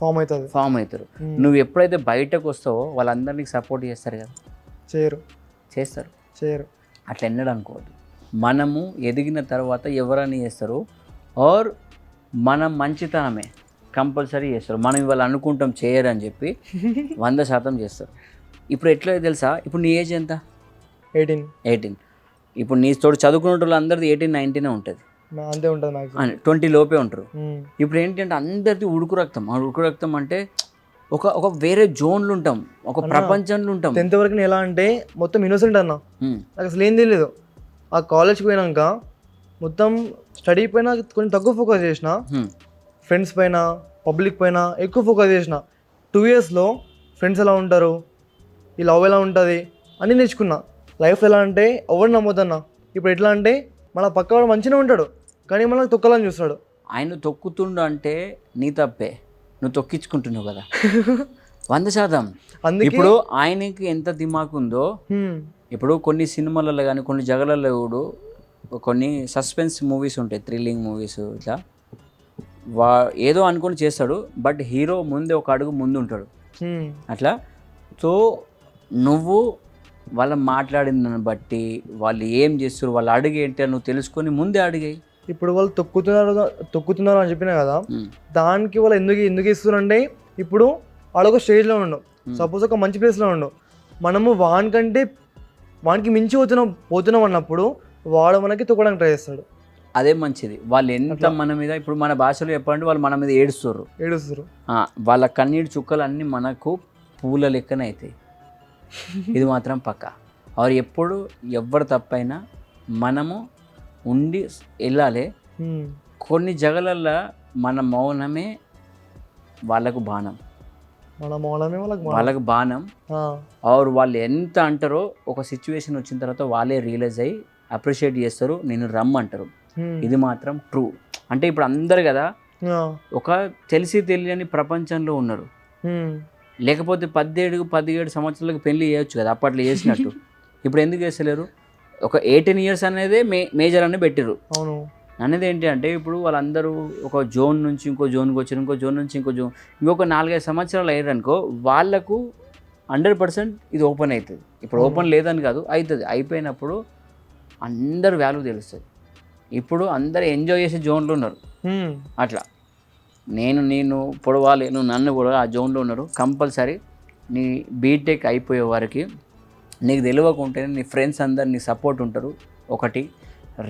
ఫామ్ అవుతారు. నువ్వు ఎప్పుడైతే బయటకు వస్తావో వాళ్ళందరూ నీకు సపోర్ట్ చేస్తారు కదా, చేస్తారు. అట్లా ఎన్నడూ అనుకోవద్దు. మనము ఎదిగిన తర్వాత ఎవరని చేస్తారు, ఆర్ మనం మంచితనమే కంపల్సరీ చేస్తారు. మనం ఇవాళ అనుకుంటాం చేయరని చెప్పి 100% చేస్తారు. ఇప్పుడు ఎట్లా తెలుసా, ఇప్పుడు నీ ఏజ్ ఎంత? 18. ఇప్పుడు నీ తోడు చదువుకునే వాళ్ళు అందరిది 18-19 ఉంటుంది, అంతే ఉంటుంది, 20 లోపే ఉంటారు. ఇప్పుడు ఏంటంటే అందరిది ఉడుకు రక్తం అంటే ఒక వేరే జోన్లు ఉంటాం, ఒక ప్రపంచంలో ఉంటాం. 10th వరకు ఎలా అంటే మొత్తం ఇన్నోసెంట్ అన్న, నాకు అసలు ఏం తెలియదు. ఆ కాలేజ్కి పోయినాక మొత్తం స్టడీ పైన కొంచెం తక్కువ ఫోకస్ చేసిన, ఫ్రెండ్స్ పైన పబ్లిక్ పైన ఎక్కువ ఫోకస్ చేసిన. 2 yearsలో ఫ్రెండ్స్ ఎలా ఉంటారు, ఈ లవ్ ఎలా ఉంటుంది అన్నీ నేర్చుకున్నా. లైఫ్ ఎలా అంటే ఎవరు నమ్మొద్దన్న. ఇప్పుడు ఎట్లా అంటే మన పక్క వాడు మంచిగా ఉంటాడు కానీ మనకు తొక్కాలని చూస్తాడు. ఆయన తొక్కుతుండు అంటే నీ తప్పే, నువ్వు తొక్కించుకుంటున్నావు కదా. 100%. ఇప్పుడు ఆయనకి ఎంత దిమాకు ఉందో, ఇప్పుడు కొన్ని సినిమాలలో కానీ కొన్ని జగలలో కూడా కొన్ని సస్పెన్స్ మూవీస్ ఉంటాయి, థ్రిల్లింగ్ మూవీస్, ఇట్లా ఏదో అనుకొని చేస్తాడు, బట్ హీరో ముందే ఒక అడుగు ముందు ఉంటాడు అట్లా. సో నువ్వు వాళ్ళ మాట్లాడిన దాన్ని బట్టి వాళ్ళు ఏం చేస్తారు, వాళ్ళు అడుగు ఏంటి నువ్వు తెలుసుకొని ముందే అడిగాయి. ఇప్పుడు వాళ్ళు తొక్కుతున్నారు అని చెప్పినా కదా, దానికి వాళ్ళు ఎందుకు ఇస్తున్నారంటే ఇప్పుడు వాళ్ళొక స్టేజ్లో ఉండవు, సపోజ్ ఒక మంచి ప్లేస్లో ఉండవు, మనము వానికి మించి పోతున్నాం అన్నప్పుడు వాడు మనకి తొక్కడానికి ట్రై చేస్తాడు. అదే మంచిది. వాళ్ళు ఎంత మన మీద, ఇప్పుడు మన భాషలో చెప్పాలంటే వాళ్ళు మన మీద ఏడుస్తారు. వాళ్ళ కన్నీటి చుక్కలు అన్నీ మనకు పూల లెక్కనే అవుతాయి, ఇది మాత్రం పక్కా. వారు ఎప్పుడు ఎవరు తప్పైనా మనము ఉండి వెళ్ళాలి. కొన్ని జగలల్లో మన మౌనమే వాళ్ళకు బాణం, వాళ్ళకు బాణం. ఆరు వాళ్ళు ఎంత అంటారో ఒక సిచ్యువేషన్ వచ్చిన తర్వాత వాళ్ళే రియలైజ్ అయ్యి అప్రిషియేట్ చేస్తారు, నేను రమ్మంటారు. ఇది మాత్రం ట్రూ. అంటే ఇప్పుడు అందరు కదా ఒక తెలియని ప్రపంచంలో ఉన్నారు. లేకపోతే 17 సంవత్సరాలకు పెళ్లి చేయొచ్చు కదా, అప్పట్లో చేసినట్టు. ఇప్పుడు ఎందుకు చేస్తలేరు? ఒక 18 years అనేది మేజర్ అని పెట్టిరు. అనేది ఏంటి అంటే ఇప్పుడు వాళ్ళందరూ ఒక జోన్ నుంచి ఇంకో జోన్కి వచ్చారు, ఇంకో జోన్ నుంచి ఇంకో జోన్, ఇంకొక 4-5 సంవత్సరాలు అయ్యారనుకో వాళ్ళకు 100% ఇది ఓపెన్ అవుతుంది. ఇప్పుడు ఓపెన్ లేదని కాదు, అవుతుంది. అయిపోయినప్పుడు అందరు వాల్యూ తెలుస్తుంది. ఇప్పుడు అందరు ఎంజాయ్ చేసే జోన్లో ఉన్నారు. అట్లా నేను పొడవాలి, నువ్వు నన్ను కూడా ఆ జోన్లో ఉన్నారు. కంపల్సరీ నీ బీటెక్ అయిపోయే వారికి నీకు తెలియకుంటేనే నీ ఫ్రెండ్స్ అందరు నీ సపోర్ట్ ఉంటారు. ఒకటి.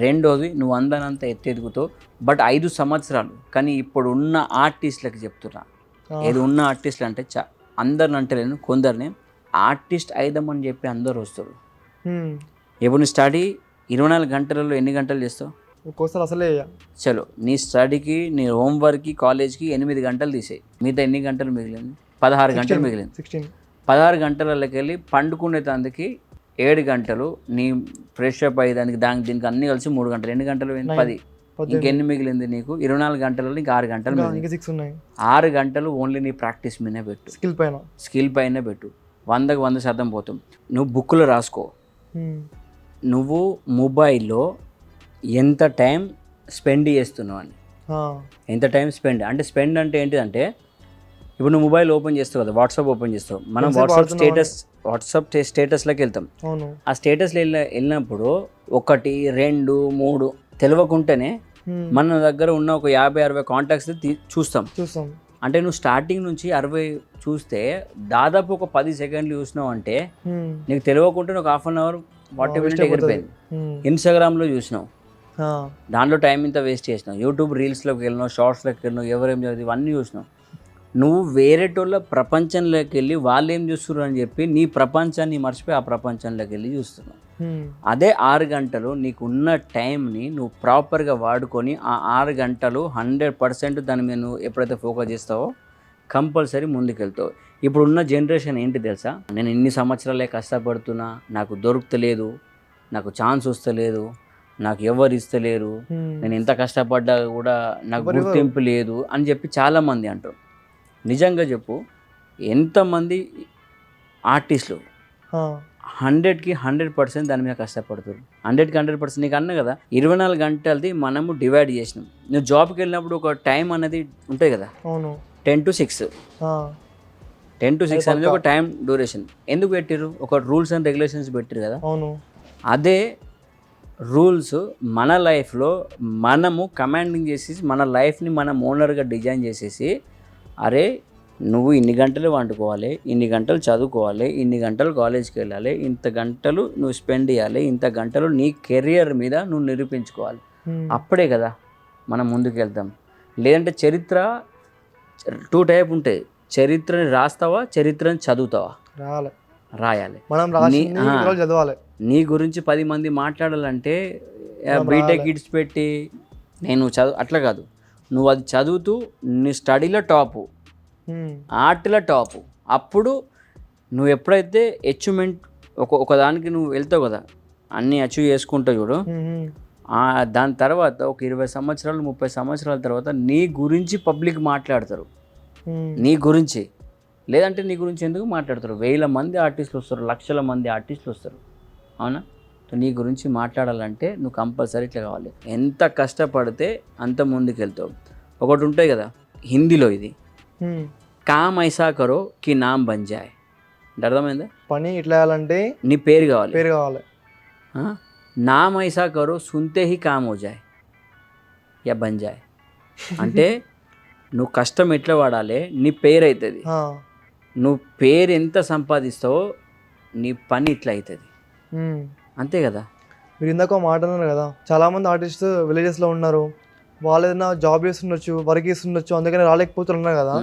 రెండోది, నువ్వు అందనంత ఎత్తెదుగుతావు. బట్ 5 సంవత్సరాలు. కానీ ఇప్పుడు ఉన్న ఆర్టిస్టులకు చెప్తున్నా, ఏది ఉన్న ఆర్టిస్టులు అంటే అందరిని అంటలేను, కొందరిని ఆర్టిస్ట్ అయిదామని చెప్పి అందరు వస్తారు. ఇప్పుడు నీ స్టడీ 24 గంటలలో ఎన్ని గంటలు చేస్తావు? ఒక్కోసారి అసలే చలో నీ స్టడీకి, నీ హోంవర్క్కి, కాలేజ్కి 8 గంటలు తీసేయి. మిగతా ఎన్ని గంటలు మిగిలింది? 16 గంటలు మిగిలింది. 16 గంటలకి వెళ్ళి పండుకునే దానికి 7 గంటలు, నీ ఫ్రెష్ అప్ అయ్యేదానికి దీనికి అన్నీ కలిసి 3 గంటలు. ఎన్ని గంటలు? 10. ఇంకెన్ని మిగిలింది నీకు? 24 గంటలలో నీకు 6 గంటలు మిగిలింది. 6 గంటలు ఓన్లీ నీ ప్రాక్టీస్ మీదే పెట్టు, స్కిల్ పైన పెట్టు. 100కి 100% పోతాం. నువ్వు బుక్లో రాసుకో, నువ్వు మొబైల్లో ఎంత టైం స్పెండ్ చేస్తున్నావు అని. ఎంత టైం స్పెండ్ అంటే ఏంటిదంటే ఇప్పుడు నువ్వు మొబైల్ ఓపెన్ చేస్తావు కదా, వాట్సాప్ ఓపెన్ చేస్తావు, మనం వాట్సాప్ స్టేటస్లోకి వెళ్తాం. ఆ స్టేటస్లో వెళ్ళినప్పుడు 1, 2, 3 తెలియకుంటేనే మన దగ్గర ఉన్న ఒక 50-60 కాంటాక్ట్స్ చూస్తాం. అంటే నువ్వు స్టార్టింగ్ నుంచి 60 చూస్తే దాదాపు ఒక 10 సెకండ్లు చూసినావు అంటే నీకు తెలియకుంటే ఒక హాఫ్ అన్ అవర్ 40 మినిట్ ఎగిరిపోయింది. ఇన్స్టాగ్రామ్లో చూసినావు, దాంట్లో టైం ఇంత వేస్ట్ చేసినావు. యూట్యూబ్ రీల్స్లోకి వెళ్ళినావు, షార్ట్స్లోకి వెళ్ళినావు, ఎవరేం చదివి ఇవన్నీ చూసినావు. నువ్వు వేరేటోళ్ళ ప్రపంచంలోకి వెళ్ళి వాళ్ళు ఏం చూస్తున్నారు అని చెప్పి నీ ప్రపంచాన్ని మర్చిపోయి ఆ ప్రపంచంలోకి వెళ్ళి చూస్తున్నావు. అదే 6 గంటలు నీకున్న టైంని నువ్వు ప్రాపర్గా వాడుకొని ఆ 6 గంటలు 100% దాని మీద నువ్వు ఎప్పుడైతే ఫోకస్ చేస్తావో కంపల్సరీ ముందుకెళ్తావు. ఇప్పుడున్న జనరేషన్ ఏంటి తెలుసా, నేను ఇన్ని సంవత్సరాలే కష్టపడుతున్నా, నాకు దొరుకుతలేదు, నాకు ఛాన్స్ వస్తలేదు, నాకు ఎవరు ఇస్తలేరు, నేను ఎంత కష్టపడ్డా కూడా నాకు గుర్తింపు లేదు అని చెప్పి చాలామంది అంటారు. నిజంగా చెప్పు, ఎంతమంది ఆర్టిస్టులు 100కి 100% దాని మీద కష్టపడుతారు. 100కి 100%. నీకు అన్నా కదా 24 గంటలది మనము డివైడ్ చేసినాం. నువ్వు జాబ్కి వెళ్ళినప్పుడు ఒక టైం అనేది ఉంటుంది కదా, 10 to 6 అనేది ఒక టైం డ్యూరేషన్. ఎందుకు పెట్టిరు? ఒక రూల్స్ అండ్ రెగ్యులేషన్స్ పెట్టిరు కదా. అదే రూల్స్ మన లైఫ్లో మనము కమాండింగ్ చేసేసి మన లైఫ్ని మనం ఓనర్గా డిజైన్ చేసేసి, అరే నువ్వు ఇన్ని గంటలు వండుకోవాలి, ఇన్ని గంటలు చదువుకోవాలి, ఇన్ని గంటలు కాలేజ్కి వెళ్ళాలి, ఇంత గంటలు నువ్వు స్పెండ్ చేయాలి, ఇంత గంటలు నీ కెరియర్ మీద నువ్వు నిరూపించుకోవాలి. అప్పుడే కదా మనం ముందుకు వెళ్తాం. లేదంటే చరిత్ర 2 టైప్ ఉంటాయి. చరిత్రని రాస్తావా, చరిత్రని చదువుతావా? రాయాలి. చదవాలి. నీ గురించి 10 మంది మాట్లాడాలంటే బీటెక్ కిడ్స్ పెట్టి నేను అట్లా కాదు. నువ్వు అది చదువుతూ నీ స్టడీలో టాపు, ఆర్ట్లో టాపు. అప్పుడు నువ్వు ఎప్పుడైతే అచీవ్మెంట్ ఒకదానికి నువ్వు వెళ్తావు కదా, అన్నీ అచీవ్ చేసుకుంటావు చూడు, దాని తర్వాత ఒక 20 సంవత్సరాలు 30 సంవత్సరాల తర్వాత నీ గురించి పబ్లిక్ మాట్లాడతారు. నీ గురించి, లేదంటే నీ గురించి ఎందుకు మాట్లాడతారు? 1000 మంది ఆర్టిస్టులు వస్తారు, లక్షల మంది ఆర్టిస్టులు వస్తారు, అవునా? నీ గురించి మాట్లాడాలంటే నువ్వు కంపల్సరీ ఇట్లా కావాలి. ఎంత కష్టపడితే అంత ముందుకు వెళ్తావు. ఒకటి ఉంటాయి కదా హిందీలో, ఇది కామ్ ఐసా కరో కి నామ్ బన్ జాయ్. అంటే అర్థమైందా? పని ఇట్లా చేయాలంటే నీ పేరు కావాలి. నామ్ ఐసా కరో సున్తే హీ కామ్ హో జాయ్ యా బన్ జాయ్. అంటే నువ్వు కష్టం ఎట్లా వాడాలి, నీ పేరు అవుతుంది. నువ్వు పేరు ఎంత సంపాదిస్తావో నీ పని ఇట్లా అవుతుంది. అంతే కదా. మీరు ఇందాక మాట అన్నారు కదా, చాలామంది ఆర్టిస్ట్ విలేజెస్లో ఉన్నారు, వాళ్ళు ఏదైనా జాబ్ చేస్తుండొచ్చు, వర్క్ చేస్తుండొచ్చు, అందుకని రాలేకపోతున్నారు కదా.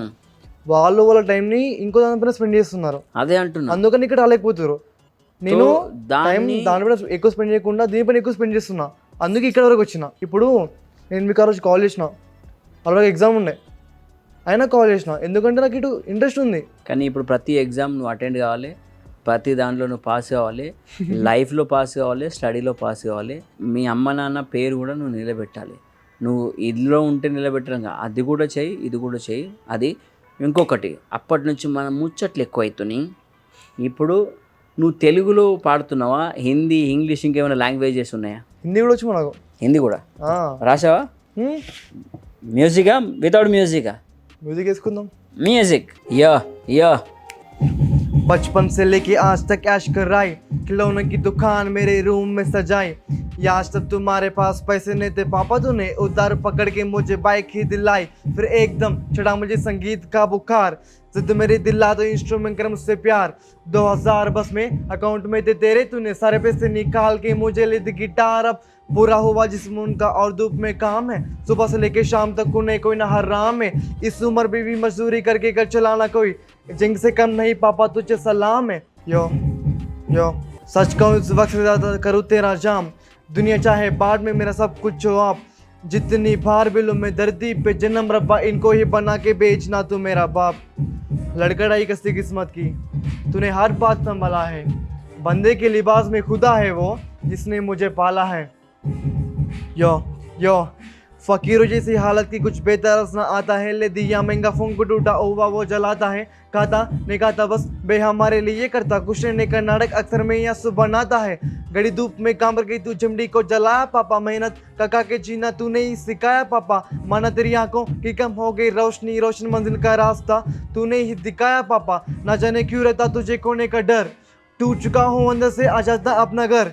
వాళ్ళు వాళ్ళ టైంని ఇంకో దానిపైన స్పెండ్ చేస్తున్నారు. అదే అంటున్నా, అందుకని ఇక్కడ రాలేకపోతారు. నేను దానిపైన ఎక్కువ స్పెండ్ చేయకుండా దీనిపైన ఎక్కువ స్పెండ్ చేస్తున్నా, అందుకే ఇక్కడ వరకు వచ్చిన. ఇప్పుడు నేను మీకు ఆ రోజు కాల్ చేసిన, అలాగే ఎగ్జామ్ ఉండే, అయినా కాల్ చేసిన, ఎందుకంటే నాకు ఇటు ఇంట్రెస్ట్ ఉంది. కానీ ఇప్పుడు ప్రతి ఎగ్జామ్ నువ్వు అటెండ్ కావాలి, ప్రతి దాంట్లో నువ్వు పాస్ కావాలి, లైఫ్లో పాస్ కావాలి, స్టడీలో పాస్ కావాలి. మీ అమ్మ నాన్న పేరు కూడా నువ్వు నిలబెట్టాలి. నువ్వు ఇదిలో ఉంటే నిలబెట్టడం, అది కూడా చెయ్యి, ఇది కూడా చెయ్యి. అది ఇంకొకటి, అప్పటి నుంచి మనం ముచ్చట్లు ఎక్కువ అవుతున్నాయి. ఇప్పుడు నువ్వు తెలుగులో పాడుతున్నావా, హిందీ, ఇంగ్లీష్, ఇంకేమైనా లాంగ్వేజెస్ ఉన్నాయా? హిందీ కూడా వచ్చు మనకు. హిందీ కూడా రాసావా? మ్యూజికా, వితౌట్ మ్యూజికా? म्यूजिक వేసుకుందాం. म्यूजिक या या बचपन से लेके आज तक ऐश कराई, खिलौने की दुकान मेरे रूम में सजाई, आज तक तुम्हारे पास पैसे नहीं थे पापा, तूने उधार पकड़ के मुझे बाइक ही दिलाई, फिर एकदम चढ़ा मुझे संगीत का बुखार, जिद मेरे दिला तो इंस्ट्रूमेंट कर मुझसे प्यार, 2000 बस में अकाउंट में थे तेरे, तूने सारे पैसे निकाल के मुझे ले दी गिटार, अब पूरा हुआ जिस्म उनका और धूप में काम है, सुबह से लेके शाम तक उन्हें कोई ना हराम है, इस उम्र में भी मजदूरी करके घर चलाना कोई जिंग से कम नहीं पापा, तुझे सलाम है। यो यो सच कहूँ इस वक्त से ज़्यादा करूँ तेरा जाम, दुनिया चाहे बाढ़ में मेरा सब कुछ हो आप, जितनी भार बिलूँ मैं धरती पे जन्म रब्बा, इनको ही बना के बेचना तू मेरा बाप, लड़कड़ाई कसी किस्मत की तूने हर बात संभाला है, बंदे के लिबास में खुदा है वो जिसने मुझे पाला है। यो यो फकीरों जैसी हालत की कुछ बेतरस ना आता है, ले दिया महंगा फूंक टूटा हुआ वो जलाता है, खाता नहीं खाता बस बे हमारे लिए करता कुछ नहीं का नाटक अक्सर में यहाँ सुबह बनाता है, गड़ी धूप में काम करके तू चिमड़ी को जलाया पापा, मेहनत काका के जीना तूने ही सिखाया पापा, माना तेरी आंखों की कम हो गई रोशनी, रोशन मंजिल का रास्ता तूने ही दिखाया पापा, ना जाने क्यों रहता तुझे खोने का डर, टूट चुका हूँ अंदर से आ जाता अपना घर,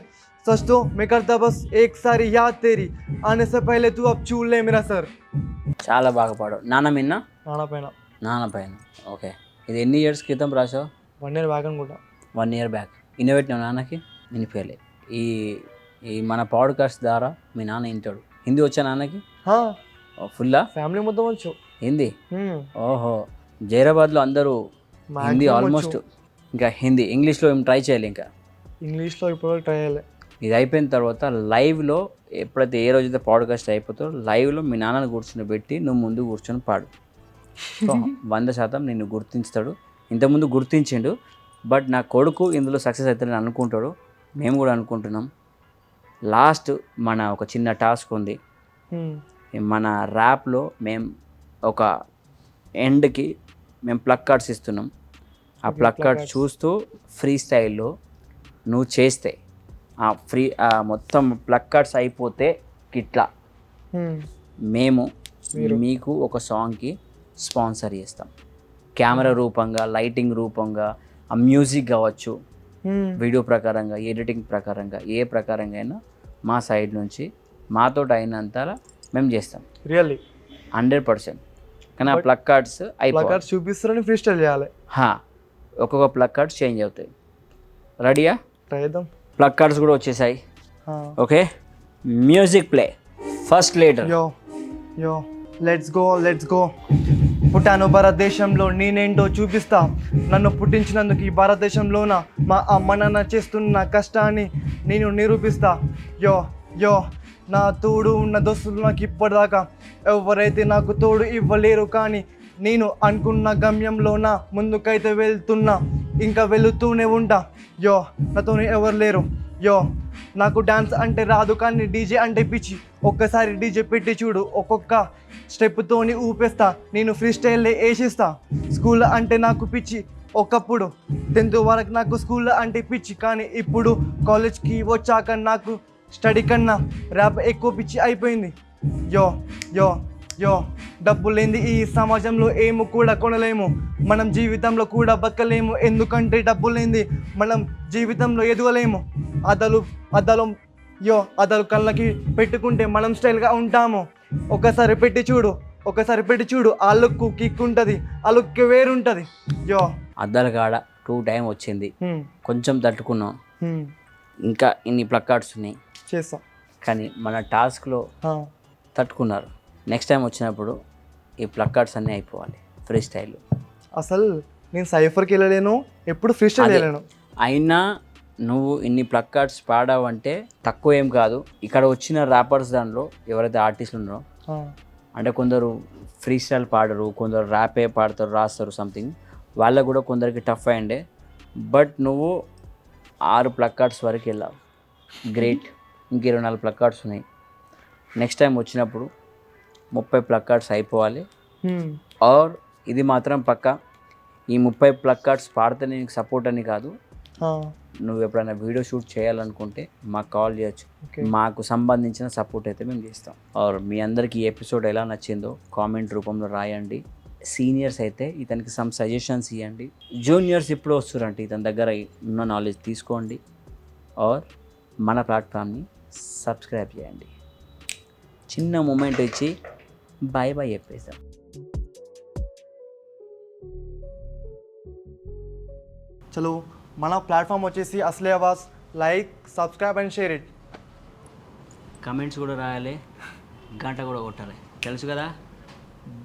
सच तो मैं करता बस एक सारी याद तेरी, आने से पहले तू अब छू ले मेरा सर. చాలా బాగా పాడు. నాన్న మిన్న నాన్న పైన నాన్న పైన. ఓకే, ఇది ఎన్ని ఇయర్స్ క్రితం రాసావు? 1 year బ్యాక్ అనుకుంటా. 1 year బ్యాక్. ఇన్నోవేటివ్ నాన్నకి వినిపించలే. ఈ ఈ మన పాడ్కాస్ట్ ద్వారా మీ నాన్న వింటాడు. హిందీ వచ్చా నాన్నకి? ఫుల్లా ఫ్యామిలీ మొత్తం వచ్చు హిందీ. ఓహో, జైరాబాద్లో అందరూ హిందీ ఆల్మోస్ట్. ఇంకా హిందీ, ఇంగ్లీష్లో ఏం ట్రై చేయాలి? ఇంకా ఇంగ్లీష్లో ఇప్పుడు ట్రై చేయాలి. ఇది అయిపోయిన తర్వాత లైవ్లో ఎప్పుడైతే ఏ రోజైతే పాడ్కాస్ట్ అయిపోతుందో లైవ్లో మీ నాన్నని కూర్చొని పెట్టి నువ్వు ముందు కూర్చొని పాడు. సో 100% నిన్ను గుర్తించుతాడు. ఇంతకుముందు గుర్తించిండు, బట్ నా కొడుకు ఇందులో సక్సెస్ అవుతాడని అనుకుంటాడు. మేము కూడా అనుకుంటున్నాం. లాస్ట్ మన ఒక చిన్న టాస్క్ ఉంది. మన ర్యాప్లో మేము ఒక ఎండ్కి మేము ప్లగ్ కార్డ్స్ ఇస్తున్నాం. ఆ ప్లగ్ కార్డ్స్ చూస్తూ ఫ్రీ స్టైల్లో నువ్వు చేస్తే మొత్తం ప్లగ్ కార్డ్స్ అయిపోతే ఇట్లా మేము మీకు ఒక సాంగ్కి స్పాన్సర్ చేస్తాం. కెమెరా రూపంగా, లైటింగ్ రూపంగా, ఆ మ్యూజిక్ కావచ్చు, వీడియో ప్రకారంగా, ఎడిటింగ్ ప్రకారంగా, ఏ ప్రకారంగా అయినా మా సైడ్ నుంచి మాతో అయినంత మేము చేస్తాం. రియల్లీ 100%. కానీ ఆ ప్లగ్ కార్డ్స్ అయిపోయి చూపిస్తారని ఫ్రీ స్టైల్ చేయాలి. ఒక్కొక్క ప్లగ్ కార్డ్స్ చేంజ్ అవుతాయి. రెడీయా? ట్రై చేద్దాం. ప్లగ్ కార్డ్స్ కూడా వచ్చేసాయి. Okay, music play. First leader. Yo let's go. పుట్టాను భారతదేశంలో, నేనేంటో చూపిస్తా. నన్ను పుట్టించినందుకు ఈ భారతదేశంలోన మా అమ్మ నాన్న చేస్తున్న కష్టాన్ని నేను నిరూపిస్తా. యో నా తోడు ఉన్న దోస్తులు నాకు ఇప్పటిదాకా ఎవరైతే నాకు తోడు ఇవ్వలేరు, కానీ నేను అనుకున్న గమ్యంలోన ముందుకైతే వెళ్తున్నా, ఇంకా వెళుతూనే ఉంటా. నాతోనే ఎవరు లేరు. నాకు డాన్స్ అంటే రాదు, కానీ డీజే అంటే పిచ్చి. ఒక్కసారి డీజే పెట్టి చూడు, ఒక్కొక్క స్టెప్తోని ఊపేస్తా. నేను ఫ్రీ స్టైల్లే వేసిస్తా. స్కూల్ అంటే నాకు పిచ్చి ఒకప్పుడు, 10th వరకు నాకు స్కూల్ అంటే పిచ్చి, కానీ ఇప్పుడు కాలేజ్కి వచ్చాక నాకు స్టడీ కన్నా ర్యాప్ ఎక్కువ పిచ్చి అయిపోయింది. డబ్బు లేని ఈ సమాజంలో ఏమో కూడా కొనలేము, మనం జీవితంలో కూడా బతకలేము, ఎందుకంటే డబ్బు లేనిది మనం జీవితంలో ఎదగలేము. అదలు కళ్ళకి పెట్టుకుంటే మనం స్టైల్గా ఉంటాము. ఒకసారి పెట్టి చూడు, ఆ లుక్ కిక్ ఉంటుంది, ఆ లుక్ వేరుంటుంది. అద్దాల కాడ 2 టైం వచ్చింది, కొంచెం తట్టుకున్నాం. ఇంకా ఇన్ని ప్లగ్ కార్డ్స్ ఉన్నాయి చేస్తాం, కానీ మన టాస్క్లో తట్టుకున్నారు. నెక్స్ట్ టైం వచ్చినప్పుడు ఈ ప్లగ్ కార్డ్స్ అన్నీ అయిపోవాలి ఫ్రీ స్టైల్. అసలు నేను సైఫర్కి వెళ్ళలేను, ఎప్పుడు ఫ్రీ స్టైల్ వెళ్ళలేను. అయినా నువ్వు ఇన్ని ప్లగ్ కార్డ్స్ పాడావంటే తక్కువ ఏం కాదు. ఇక్కడ వచ్చిన ర్యాపర్స్ దాంట్లో ఎవరైతే ఆర్టిస్టులు ఉన్నారో, అంటే కొందరు ఫ్రీ స్టైల్ పాడరు, కొందరు ర్యాపే పాడతారు, రాస్తారు సంథింగ్, వాళ్ళకు కూడా కొందరికి టఫ్ అయ్యండే. బట్ నువ్వు 6 ప్లగ్ కార్డ్స్ వరకు వెళ్ళావు, గ్రేట్. ఇంక 24 ప్లగ్ కార్డ్స్ ఉన్నాయి. నెక్స్ట్ టైం వచ్చినప్పుడు 30 ప్లగ్ కార్డ్స్ అయిపోవాలి. ఆర్ ఇది మాత్రం పక్కా, ఈ 30 ప్లగ్ కార్డ్స్ పాడితే నీకు సపోర్ట్ అని కాదు, నువ్వు ఎప్పుడైనా వీడియో షూట్ చేయాలనుకుంటే మాకు కాల్ చేయొచ్చు, మాకు సంబంధించిన సపోర్ట్ అయితే మేము చేస్తాం. ఆర్ మీ అందరికీ ఈ ఎపిసోడ్ ఎలా నచ్చిందో కామెంట్ రూపంలో రాయండి. సీనియర్స్ అయితే ఇతనికి సమ్ సజెషన్స్ ఇవ్వండి. జూనియర్స్ ఇప్పుడు వస్తారంటే ఇతని దగ్గర ఉన్న నాలెడ్జ్ తీసుకోండి. ఆర్ మన ప్లాట్ఫామ్ని సబ్స్క్రైబ్ చేయండి. చిన్న మూమెంట్ ఇచ్చి బాయ్ బాయ్ చెప్పేసాం. చలో, మన ప్లాట్ఫామ్ వచ్చేసి Asli Awaaz. Like, subscribe and share it. Comments కూడా రాయాలి, గంట కూడా కొట్టాలి, తెలుసు కదా.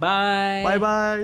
Bye bye bye.